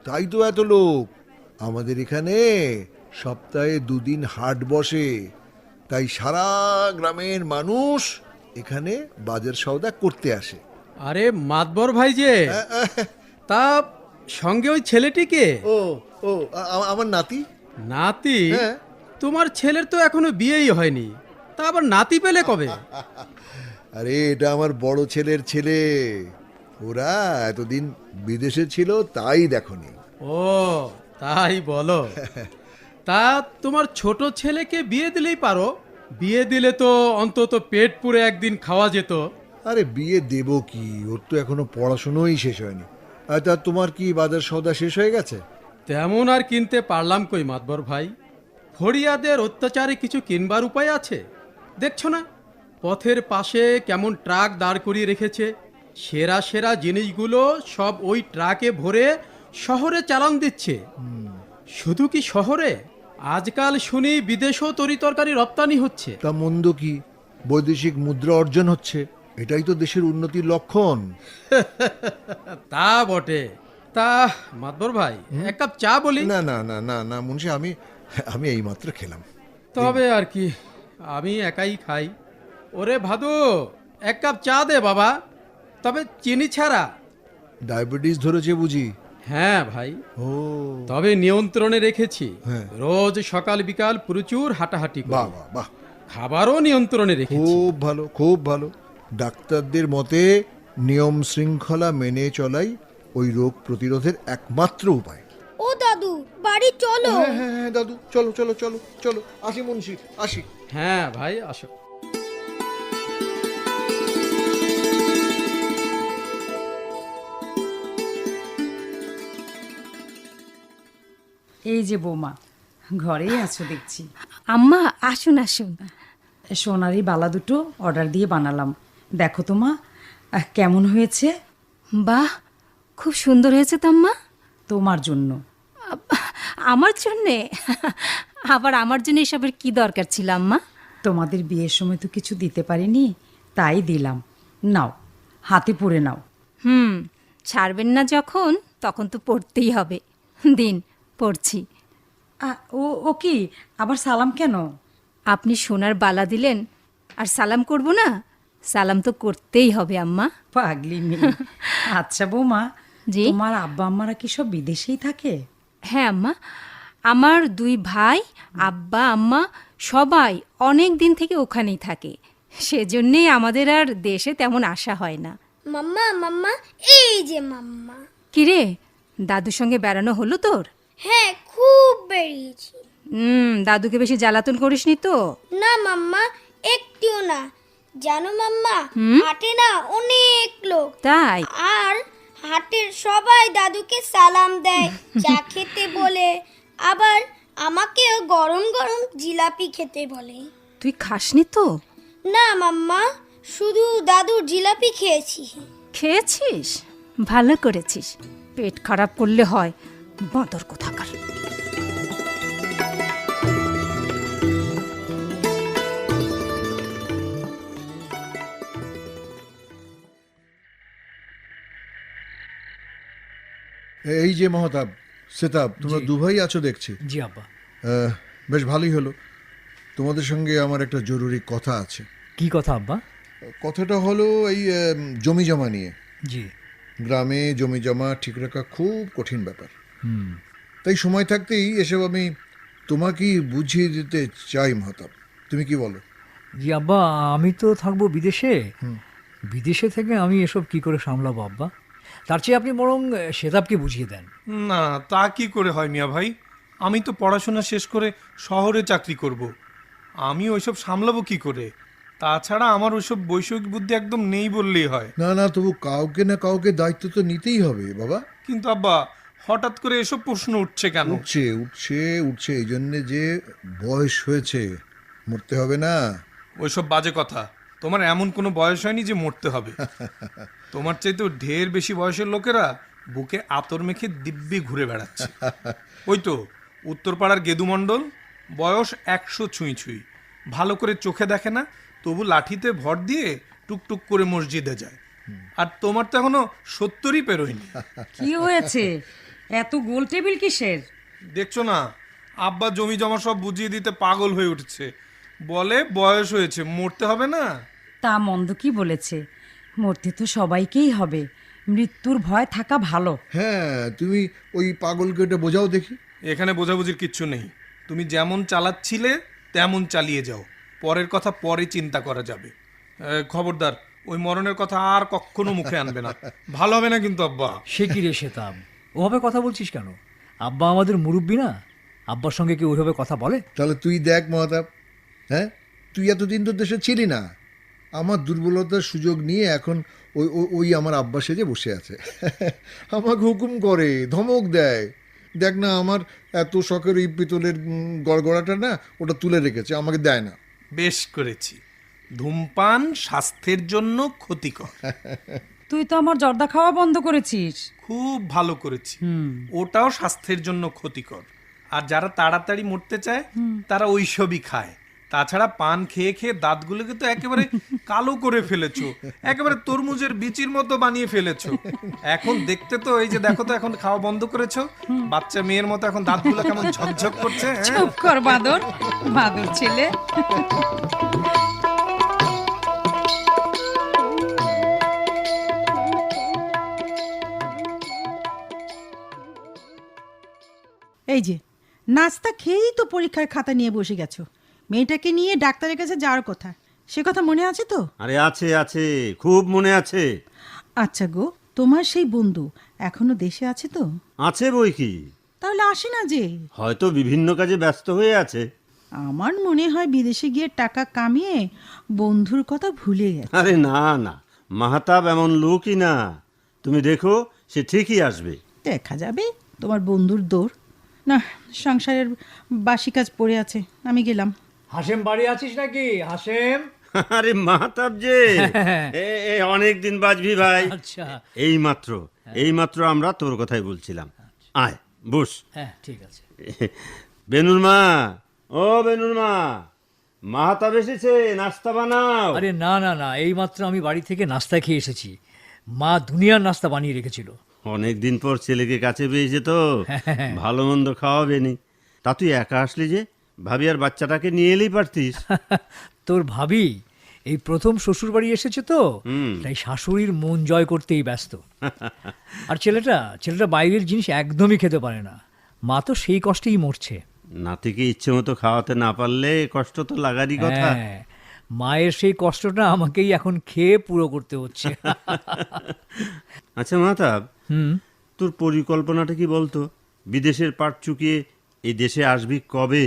C: তাই তো এত লোক। আমাদের এখানে সপ্তাহে 2 দিন হাট বসে, তাই সারা গ্রামের মানুষ এখানে বাজার সওদা করতে আসে।
K: আরে মাতবর ভাই যে, তা সঙ্গে ওই ছেলেটিকে?
C: ও ও, আমার নাতি।
K: নাতি? তোমার ছেলের তো এখনো বিয়েই হয়নি, তা আবার নাতি পেলে কবে?
C: আরে এটা আমার বড় ছেলের ছেলে, ওরা এতদিন বিদেশে ছিল তাই দেখনি।
K: ও তাই বলো? তা তোমার ছোট ছেলেকে বিয়ে দিলেই পারো, বিয়ে দিলে তো অন্তত পেট পুরে একদিন খাওয়া যেত।
C: আরে বিয়ে দেব কি, ওর তো এখনো পড়াশুনোই শেষ হয়নি। তা তোমার কি বাজার সওদা শেষ হয়ে গেছে?
K: তেমন আর কিনতে পারলাম কই মাতবর ভাই, ফরিয়াদের অত্যাচারে কিছু কিনবার উপায় আছে? দেখছো না পথের পাশে কেমন ট্রাক দাঁড় করিয়ে রেখেছে, সেরা সেরা জিনিসগুলো সব ওই ট্রাকে ভরে শহরে চালান দিচ্ছে। শুধু কি শহরে, আজকাল শুনি বিদেশেও তরি তরকারি রপ্তানি হচ্ছে।
C: তা মন্দ কি, বৈদেশিক মুদ্রা অর্জন হচ্ছে, এটাই তো দেশের উন্নতির লক্ষণ।
K: তা বটে। তা তা মাতবর ভাই এক কাপ চা বলি।
C: না না না না না মুন্সি, আমি আমি এইমাত্র খেলাম।
K: তবে আর কি, আমি একাই খাই। ওরে ভাদু, এক কাপ চা দে বাবা, তবে চিনি ছাড়া।
C: ডায়াবেটিস ধরেছে বুঝি?
K: হ্যাঁ ভাই,
C: ও
K: তবে নিয়ন্ত্রণে রেখেছি।
C: হ্যাঁ।
K: রোজ সকাল বিকাল প্রচুর হাঁটাহাঁটি করি।
C: বাহ বাহ বাহ,
K: খাবারও নিয়ন্ত্রণে রেখেছি।
C: খুব ভালো খুব ভালো। ডাক্তারদের মতে নিয়ম শৃঙ্খলা মেনে চলাই ওই রোগ প্রতিরোধের একমাত্র উপায়।
H: ও দাদু, বাড়ি চলো।
C: হ্যাঁ হ্যাঁ হ্যাঁ দাদু, চলো চলো চলো চলো, আসি মুন্সি, আসি।
K: হ্যাঁ ভাই, আসো।
B: এই যে বৌমা, ঘরেই আছো দেখছি।
G: আম্মা আসুন আসুন।
B: সোনারি বালা দুটো অর্ডার দিয়ে বানালাম, দেখো তো মা কেমন হয়েছে।
G: বাহ, খুব সুন্দর হয়েছে তো আম্মা।
B: তোমার জন্য।
G: আমার জন্যে? আবার আমার জন্য এসবের কি দরকার ছিল আম্মা?
B: তোমাদের বিয়ের সময় তো কিছু দিতে পারিনি, তাই দিলাম। নাও, হাতে পরে নাও।
G: ছাড়বেন না যখন, তখন তো পড়তেই হবে। দিন, পড়ছি।
B: ও কি আবার সালাম কেন?
G: আপনি সোনার বালা দিলেন আর সালাম করব না? সালাম তো করতেই হবে আম্মা।
B: পাগলি মেয়ে। আচ্ছা বৌমা,
G: জি?
B: তোমার আব্বা আম্মারা কি সব বিদেশেই থাকে?
G: হ্যাঁ আম্মা, আমার 2 ভাই, আব্বা আম্মা সবাই অনেক দিন থেকে ওখানেই থাকে। সেজন্যেই আমাদের আর দেশে তেমন আসা হয় না।
H: মাম্মা মাম্মা, এই যে মাম্মা।
G: কিরে, দাদুর সঙ্গে বেড়ানো হলো তোর?
H: হ্যাঁ, খুব বেরিয়েছি।
G: দাদুকে বেশি জ্বালাতন করিসনি তো?
H: না মাম্মা, একটিও না। জানো মাম্মা, হাটে না অনেক লোক।
G: তাই?
H: আর হাটের সবাই দাদুকে সালাম দেয়, চা খেতে বলে, আবার আমাকেও গরম গরম জিলাপি খেতে বলে।
G: তুই খাসনি তো?
H: না মাম্মা, শুধু দাদুর জিলাপি খেয়েছি।
G: খেয়েছিস? ভালো করেছিস। পেট খারাপ করলে হয়, বাঁদর কোথাকার।
C: এই যে মহতাব, সেতাব, তোমরা দুভাই আছো দেখছি।
F: জি আব্বা।
C: বেশ ভালোই হলো। তোমাদের সঙ্গে আমার একটা জরুরি কথা আছে।
F: কি কথা আব্বা?
C: কথাটা হলো এই জমি জমা নিয়ে।
F: জি।
C: গ্রামে জমি জমা ঠিক রাখা খুব কঠিন ব্যাপার। তাই সময় থাকতেই এসব আমি তোমাকেই বুঝিয়ে দিতে চাই মহতাব। তুমি কি বলো?
F: জি আব্বা, আমি তো থাকবো বিদেশে। বিদেশে থেকে আমি এসব কি করে সামলাবো আব্বা? তার চেয়ে আপনি বরং সেতাবকে বুঝিয়ে দেন।
E: না, তা কি করে হয় মিয়া ভাই? আমি তো পড়াশোনা শেষ করে শহরে চাকরি করব। আমি ওইসব সামলাবো কি করে? তাছাড়া আমার ওইসব বৈষয়িক বুদ্ধি একদম নেই বললেই হয়।
C: না না, তবু কাউকে না কাউকে দায়িত্ব তো নিতেই হবে বাবা।
E: কিন্তু আব্বা, হঠাৎ করে এসব প্রশ্ন উঠছে কেন?
C: উঠছে উঠছে উঠছে এই জন্যে যে বয়স হয়েছে, মরতে হবে না।
E: ওইসব বাজে কথা। তোমার এমন কোনো বয়স হয়নি যে মরতে হবে। তোমার চাইতেও ঢের বেশি বয়সের লোকেরা বুকে আতর মেখে দিব্যি ঘুরে বেড়াচ্ছে। ওই তো উত্তরপাড়ার গেদু মণ্ডল, বয়স 100 ছুঁই ছুঁই, ভালো করে চোখে দেখে না, তবু লাঠিতে ভর দিয়ে টুকটুক করে মসজিদে যায়। আর তোমার তো এখনো 70ই পেরোয়নি।
B: কি হয়েছে? এত গোল টেবিল কিসের?
E: দেখছো না, আব্বা জমি জমা সব বুঝিয়ে দিতে পাগল হয়ে উঠছে। বলে বয়স হয়েছে, মরতে হবে না।
B: তা মন্দ কি বলেছে? মরতে তো সবাইকেই হবে, মৃত্যুর ভয় থাকা ভালো।
C: হ্যাঁ, তুমি ওই পাগলকে ওটা বোঝাও দেখি।
E: এখানে বোঝাবুঝির কিচ্ছু নেই। তুমি যেমন চালাচ্ছিলে তেমন চালিয়ে যাও, পরের কথা পরে চিন্তা করা যাবে। খবরদার, ওই মরণের কথা আর কখনো মুখে আনবে না, ভালো হবে না কিন্তু আব্বা।
F: সে কি রে সেতাব, ওভাবে কথা বলছিস কেন? আব্বা আমাদের মুরব্বী না? আব্বার সঙ্গে কি ওইভাবে কথা বলে?
C: তাহলে তুই দেখ মহাতাব, হ্যাঁ, তুই এতদিন তো দেশে ছিলি না। আমার দুর্বলতার সুযোগ নিয়ে এখন ওই ওই আমার আব্বা সেজে বসে আছে। আমাকে হুকুম করে, ধমক দেয়। দেখ না, আমার এত শখের ওই পিতলের গড়গড়াটা না, ওটা তুলে রেখেছে, আমাকে দেয় না।
E: বেশ করেছি। ধূমপান স্বাস্থ্যের জন্য ক্ষতিকর।
B: তুই তো আমার জর্দা খাওয়া বন্ধ করেছিস।
E: খুব ভালো করেছি। ওটাও স্বাস্থ্যের জন্য ক্ষতিকর। আর যারা তাড়াতাড়ি মরতে চায় তারা ওইসবই খায়, তাছাড়া পান খেয়ে খেয়ে দাঁতগুলোকে তো একেবারে কালো করে ফেলেছো, একেবারে তরমুজের বিচির মতো বানিয়ে ফেলেছো। এখন দেখতে তো এই যে দেখো তো, এখন খাওয়া বন্ধ করেছো, বাচ্চা মেয়ের মতো এখন দাঁতগুলো কেমন ঝকঝক করছে। হ্যাঁ?
B: চুপ কর বাদর, বাদর ছেলে।
J: এই যে নাস্তা খেয়েই তো পরীক্ষার খাতা নিয়ে বসে গেছো। মেয়েটাকে নিয়ে ডাক্তারের কাছে যাওয়ার কথা, সে কথা মনে আছে তো?
I: আরে আছে আছে, খুব মনে আছে।
J: আচ্ছা গো, তোমার সেই বন্ধু এখনো দেশে আছে তো?
I: আছে বই কি,
J: তাহলে আসে না যে?
I: হয়তো বিভিন্ন কাজে ব্যস্ত হয়ে আছে।
J: আমার মনে হয় বিদেশে গিয়ে টাকা কামিয়ে বন্ধুর কথা ভুলে গেছে।
I: আরে না না, মাহাতাব এমন লোকই না। তুমি দেখো, সে ঠিকই আসবে।
J: দেখা যাবে, তোমার বন্ধুর দৌড়। না, সংসারের বাসি কাজ পড়ে আছে, আমি গেলাম।
F: হাসেম বাড়ি আছিস নাকি? হাসেম?
I: আরে মাহাতাব যে, অনেক দিন বাজবি ভাই।
F: আচ্ছা,
I: এই মাত্র আমরা তোর কথাই বলছিলাম। আয় বস।
F: হ্যাঁ ঠিক আছে।
I: বেনুর মা, ও বেনুর মা, মাহাতাব এসেছে, নাস্তা বানাও।
F: আরে না না না, এইমাত্র আমি বাড়ি থেকে নাস্তা খেয়ে এসেছি। মা দুনিয়ার নাস্তা বানিয়ে রেখেছিল।
I: অনেক দিন পর ছেলেকে কাছে পেয়েছে তো, ভালো মন্দ খাওয়াবে নি। তা তুই একা আসলি যে, ভাবি আর বাচ্চাটাকে নিয়ে এলেই পারতিস।
F: তোর ভাবি এই প্রথম শ্বশুর বাড়ি এসেছে তো, তাই শাশুড়ির মন জয় করতেই ব্যস্ত। আর ছেলেটা বাইরের জিনিস একদমই খেতে পারে না। মা তো সেই কষ্টেই মরছে।
I: নাতিকে ইচ্ছে মতো খাওয়াতে না পারলে কষ্ট তো লাগারই কথা।
F: হ্যাঁ, মায়ের সেই কষ্টটা আমাকেই এখন খেয়ে পুরো করতে হচ্ছে।
I: আচ্ছা মাহতাব, তোর পরিকল্পনাটা কি বলতো? বিদেশের পাট চুকিয়ে এই দেশে আসবি কবে?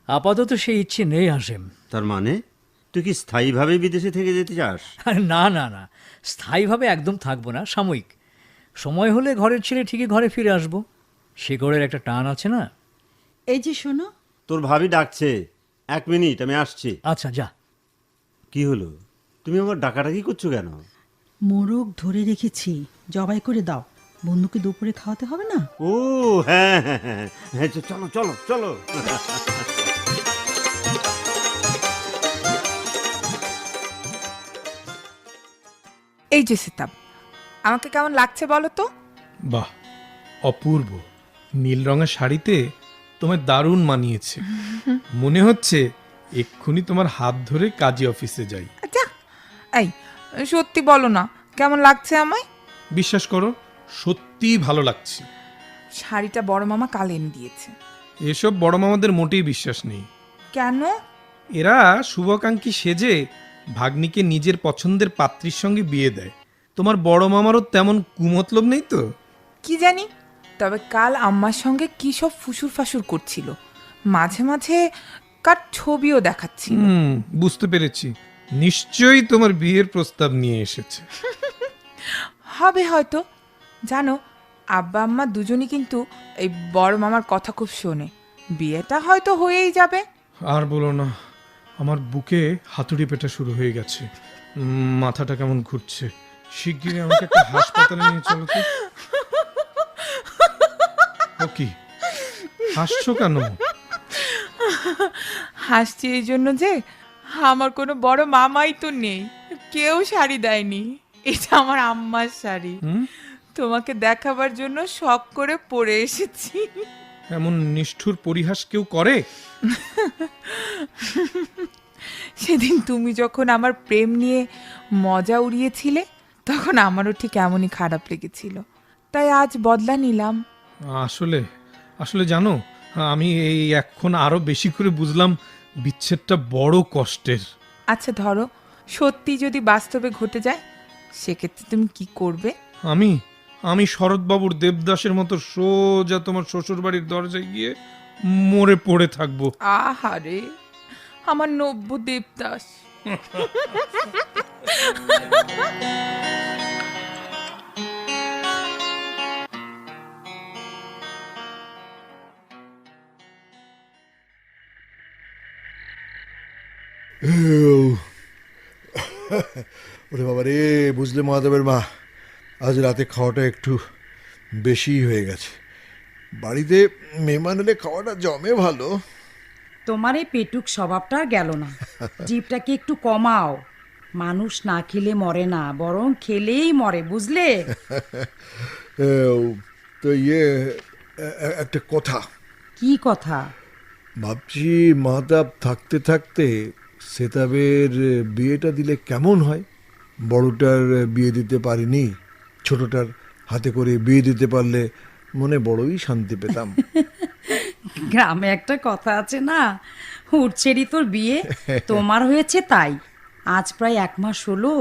F: আপাতত সেই ইচ্ছে নেই হাসেম।
I: তার মানে তুই কি স্থায়ীভাবে বিদেশে থেকে যেতে চাস?
F: আরে না না না, স্থায়ীভাবে একদম থাকবো না, সাময়িক। সময় হলে ঘরের ছেলে ঠিকই ঘরে ফিরে আসবো। সে ঘরের একটা টান আছে না।
J: এই যে শোনো,
I: তোর ভাবি ডাকছে, 1 মিনিট, আমি আসছি।
F: আচ্ছা যা।
I: কি হলো, তুমি আমার ডাকাডাকি করছো কেন?
J: মোরগ ধরে রেখেছি, জবাই করে দাও। বন্ধুকে দুপুরে খাওয়াতে হবে না?
I: ও হ্যাঁ হ্যাঁ হ্যাঁ হ্যাঁ, চলো চলো চলো।
D: এই যে সিতাব, আমাকে কেমন লাগছে বলো তো?
E: বাহ, অপূর্ব। নীল রঙের শাড়িতে তোমায় দারুণ মানিয়েছে। মনে হচ্ছে এক্ষুনি তোমার হাত ধরে কাজী অফিসে যাই।
D: আচ্ছা, এই সত্যি বলো না, কেমন লাগছে আমায়?
E: বিশ্বাস করো, সত্যিই ভালো লাগছে।
D: শাড়িটা বড় মামা কাল এনে দিয়েছে।
E: এসব বড় মামাদের মোটেই বিশ্বাস নেই।
D: কেন?
E: এরা শুভাকাঙ্ক্ষী সেজে ভাগ্নিকে নিজের পছন্দের পাত্রীর সঙ্গে বিয়ে দেয়। তোমার বড় মামারও তেমন কুমতলব নেই তো?
D: কি জানি, তবে কাল আম্মার সঙ্গে কি সব ফুসুর ফাসুর করছিল, মাঝে মাঝে কার ছবিও দেখাচ্ছিল।
E: বুঝতে পেরেছি, নিশ্চয়ই তোমার বিয়ের প্রস্তাব নিয়ে এসেছে।
D: হবে হয়তো। জানো, আব্বা আম্মা দুজনই কিন্তু এই বড় মামার কথা খুব শোনে। বিয়েটা হয়তো হয়েই যাবে।
E: আর বলো না, আমার বুকে হাতুড়ি পেটা শুরু হয়ে গেছে, মাথাটা কেমন ঘুরছে। শিগগিরই আমাকে একটা হাসপাতালে নিয়ে চলো তো। ও কি হাসছো কেন?
D: হাসছি এই জন্য যে আমার কোনো বড় মামাই তো নেই, কেউ শাড়ি দেয়নি। এটা আমার আম্মার শাড়ি, তোমাকে দেখাবার জন্য শখ করে পরে এসেছি।
E: এমন নিষ্ঠুর পরিহাস কেউ করে?
D: সেদিন তুমি যখন আমার প্রেম নিয়ে মজা উড়িয়েছিলে, তখন আমারও ঠিক এমনই খারাপ লেগেছিল, তাই আজ বদলা নিলাম।
E: আসলে আসলে জানো, আমি এই এখন আরো বেশি করে বুঝলাম বিচ্ছেদটা বড় কষ্টের।
D: আচ্ছা ধরো, সত্যি যদি বাস্তবে ঘটে যায়, সেক্ষেত্রে তুমি কি করবে?
E: আমি শরৎবাবুর দেবদাসের মতো সোজা তোমার শ্বশুর বাড়ির দরজায় গিয়ে মরে পড়ে থাকবো।
D: আহারে, আমার নব্য দেবদাস।
C: ওরে বাবা রে, বুঝলে মহাদেবের মা, আজ রাতে খাওয়াটা একটু বেশি হয়ে গেছে। বাড়িতে মেহমান এলে খাওয়াটা জমে ভালো,
B: তোমার এই পেটুক স্বভাবটা আর গেল না। জিভটাকে একটু কমাও। মানুষ না খেলে মরে না, বরং খেলেই মরে, বুঝলে?
C: তো একটা কথা
B: কি কথা?
C: ভাবছি মাহতাব থাকতে থাকতে সেতাবের বিয়েটা দিলে কেমন হয়। বড়টার বিয়ে দিতে পারিনি, ছোটটার হাতে করে বিয়ে দিতে পারলে মনে বড়ই শান্তি পেতাম।
B: গ্রামে একটা কথা আছে না, উঠছেরই তোর বিয়ে, তোমার হয়েছে তাই। আজ প্রায় 1 মাস হলো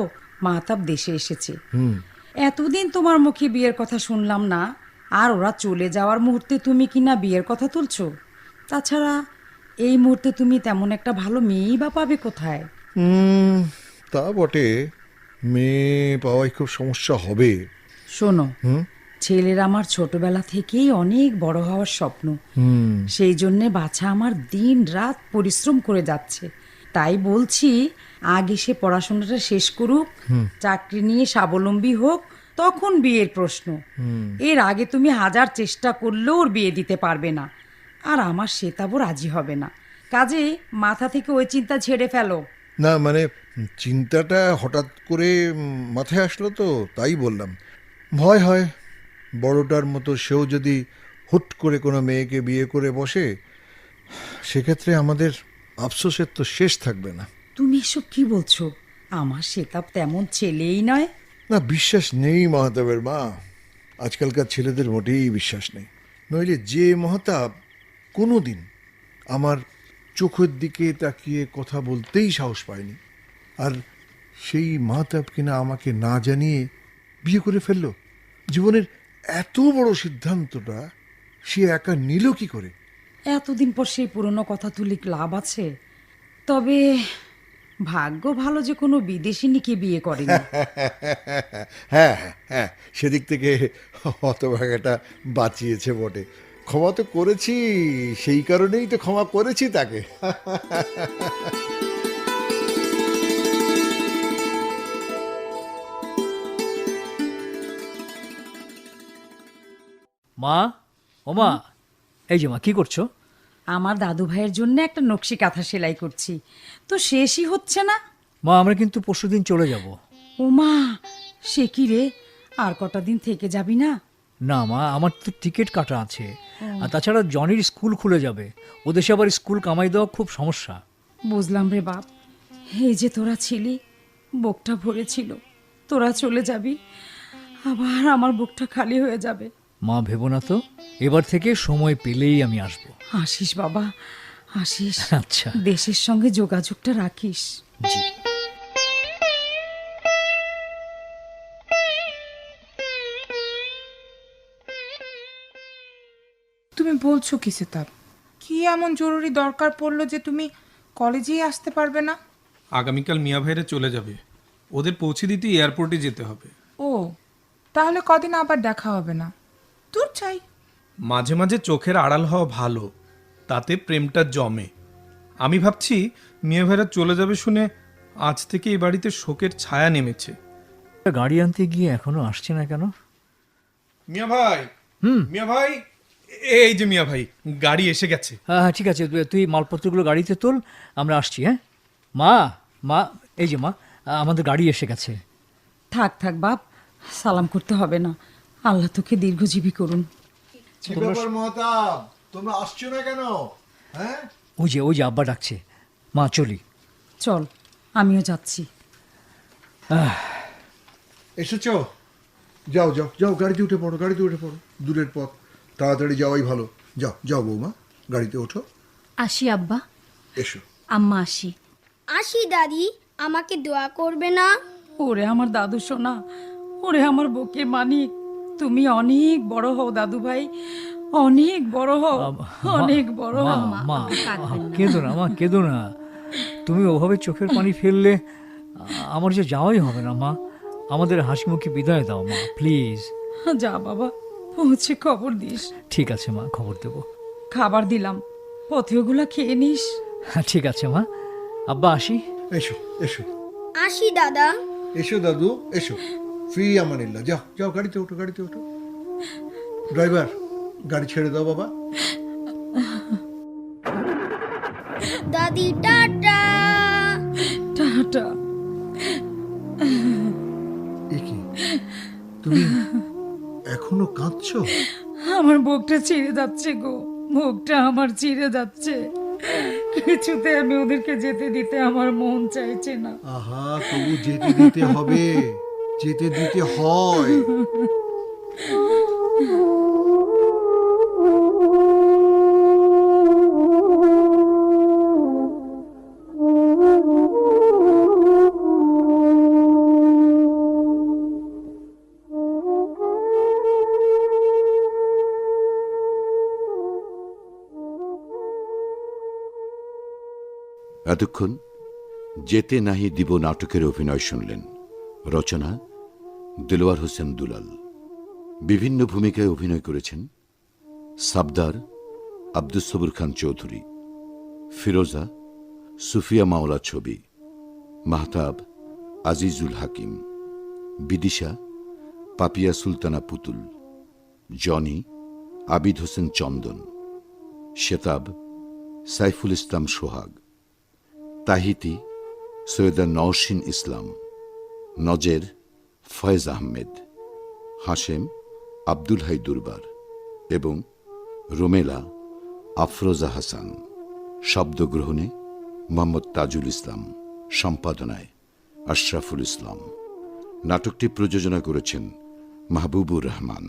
B: মাহতাব দেশে এসেছে। এতদিন তোমার মুখে বিয়ের কথা শুনলাম না, আর ওরা চলে যাওয়ার মুহূর্তে তুমি কিনা বিয়ের কথা তুলছো। তাছাড়া এই মুহূর্তে তুমি তেমন একটা ভালো মেয়েই বা পাবে কোথায়?
C: তা বটে, মেয়ে পাওয়াই খুব সমস্যা হবে।
B: শোনো, ছেলের আমার ছোটবেলা থেকেই অনেক বড় হওয়ার স্বপ্ন। সেই জন্যে বাছা আমার দিন রাত পরিশ্রম করে যাচ্ছে। তাই বলছি, আগে সে পড়াশোনাটা শেষ করুক, চাকরি নিয়ে স্বাবলম্বী হোক, তখন বিয়ের প্রশ্ন। এর আগে তুমি 1000 চেষ্টা করলেও ওর বিয়ে দিতে পারবে না। আর আমার সেতাবও রাজি হবে না। কাজে মাথা থেকে ওই চিন্তা ঝেড়ে ফেলো।
C: না মানে চিন্তাটা হঠাৎ করে মাথায় আসলো তো, তাই বললাম। ভয় হয় বড়টার মতো সেও যদি হুট করে কোনো মেয়েকে বিয়ে করে বসে, সেক্ষেত্রে আমাদের আফসোসের তো শেষ থাকবে না।
B: তুমি এসব কি বলছো? আমার সেতাব তেমন ছেলেই নয়।
C: না, বিশ্বাস নেই মাহতাবের মা। আজকালকার ছেলেদের মোটেই বিশ্বাস নেই। নইলে যে মাহতাব কোনো দিন আমার চোখের দিকে তাকিয়ে কথা বলতেই সাহস পায়নি, আর সেই মাহতাব কিনা আমাকে না জানিয়ে বিয়ে করে ফেললো। জীবনের এত বড় সিদ্ধান্তটা সে একা নিল কি করে?
B: এতদিন পর সেই পুরনো কথা তুলে লাভ আছে? তবে ভাগ্য ভালো যে কোনো বিদেশিনীকে বিয়ে করেনি।
C: হ্যাঁ হ্যাঁ হ্যাঁ, সেদিক থেকে হতভাগাটা বাঁচিয়েছে বটে। ক্ষমা তো করেছি, সেই কারণেই তো ক্ষমা করেছি তাকে।
F: মা, ও মা, এই যে মা, কি করছো?
B: আমার দাদু ভাইয়ের জন্য একটা নকশি কাঁথা সেলাই করছি, তো শেষই হচ্ছে না।
F: মা, আমরা কিন্তু পরশুদিন চলে যাব।
B: ও মা, সে কি রে, আর কটা দিন থেকে যাবি না?
F: না মা, আমার তো টিকিট কাটা আছে। আর তাছাড়া জনির স্কুল খুলে যাবে, ও দেশে আবার স্কুল কামাই দেওয়া খুব সমস্যা।
B: বুঝলাম রে বাপ, এই যে তোরা ছিলি, বুকটা ভরেছিল, তোরা চলে যাবি, আবার আমার বুকটা খালি হয়ে যাবে।
F: মা, ভেবো না তো, এবার থেকে সময় পেলেই আমি আসবো।
B: আসিস বাবা, আসিস।
F: আচ্ছা।
B: দেশের সঙ্গে যোগাযোগটা রাখিস।
F: জি।
D: তুমি বলছো কি সেতাব? কি এমন জরুরি দরকার পড়লো যে তুমি কলেজেই আসতে পারবে না?
E: আগামীকাল মিয়া ভাইরে চলে যাবে, ওদের পৌঁছে দিতে এয়ারপোর্টে যেতে হবে।
D: ও, তাহলে কদিন আবার দেখা হবে না। দূর চাই।
E: মাঝে মাঝে চোখের আড়াল হওয়া ভালো, তাতে প্রেমটা জমে। আমি ভাবছি মিয়া ভাইরা চলে যাবে শুনে আজ থেকে এই বাড়িতে শোকের ছায়া নেমেছে।
F: গাড়ি আনতে গিয়ে এখনো আসছে না কেন?
E: মিয়া ভাই, মিয়া ভাই, এই যে মিয়া ভাই, গাড়ি এসে গেছে।
F: হ্যাঁ ঠিক আছে, তুই মালপত্রগুলো গাড়িতে তোল, আমরা আসছি। হ্যাঁ মা, মা, এই যে মা, আমাদের গাড়ি এসে গেছে।
B: থাক থাক বাপ, সালাম করতে হবে না, আল্লাহ তোকে দীর্ঘজীবী করুন।
C: মহতাব, তোমরা আসছো না কেন? হ্যাঁ,
F: ওই যে আব্বা ডাকছে। মা, চলি।
B: চল, আমিও যাচ্ছি।
C: এসেছ? যাও যাও যাও, গাড়িতে উঠে পড়ো, গাড়িতে উঠে পড়ো। দূরের পথ, তাড়াতাড়ি যাওয়াই ভালো। যাও যাও বৌমা, গাড়িতে ওঠো।
G: আসি আব্বা।
C: এসো।
G: আম্মা আসি।
H: আসি দাদি, আমাকে দোয়া করবে না?
B: ওরে আমার দাদু সোনা, ওরে আমার বুকে মানিক, তুমি অনেক বড় হও দাদু ভাই, অনেক বড় হও, অনেক বড় হও।
F: মা, কেঁদো না মা, কেঁদো না। তুমি ওভাবে চোখের পানি ফেললে আমার যে যাওয়াই হবে না মা। আমাদের হাসি মুখে বিদায় দাও মা, প্লিজ।
B: যা বাবা, পৌঁছে খবর দিস।
F: ঠিক আছে মা, খবর দেবো।
B: খাবার দিলাম, পথে ওগুলা খেয়ে নিস।
F: ঠিক আছে মা, আব্বা আসি।
C: এসো এসো।
H: আসি দাদা।
C: এসো দাদু, এসো। ফি আমানিল্লাহ। যাও যাও, গাড়িতে ওঠো, গাড়িতে ওঠো। ড্রাইভার, গাড়ি ছেড়ে দাও বাবা।
H: দাদি টাটা।
B: টাটা।
C: এ কি, তুমি এখনো কাঁদছো?
B: আমার বুকটা ছিঁড়ে যাচ্ছে গো, বুকটা আমার ছিঁড়ে যাচ্ছে। কিছুতে আমি ওদেরকে যেতে দিতে আমার মন চাইছে না।
C: আহা, তবু যেতে দিতে হবে, যেতে দিতে হয়।
A: এতক্ষণ যেতে নাহি দিব নাটকের অভিনয় শুনলেন। রচনা দেলোয়ার হোসেন দুলাল। বিভিন্ন ভূমিকায় অভিনয় করেছেন সাবদার আব্দুস সবুর খান চৌধুরী, ফিরোজা সুফিয়া মাওলা ছবি, মাহতাব আজিজুল হাকিম, বিদিশা পাপিয়া সুলতানা পুতুল, জনি আবিদ হোসেন চন্দন, শেতাব সাইফুল ইসলাম সোহাগ, তাহিতি সৈয়দা নওশিন ইসলাম, নজের ফয়েজ আহমেদ, হাশেম আব্দুল হাই দুরবার এবং রোমেলা আফরোজা হাসান। শব্দগ্রহণে মোহাম্মদ তাজুল ইসলাম, সম্পাদনায় আশরাফুল ইসলাম। নাটকটি প্রযোজনা করেছেন মাহবুবুর রহমান।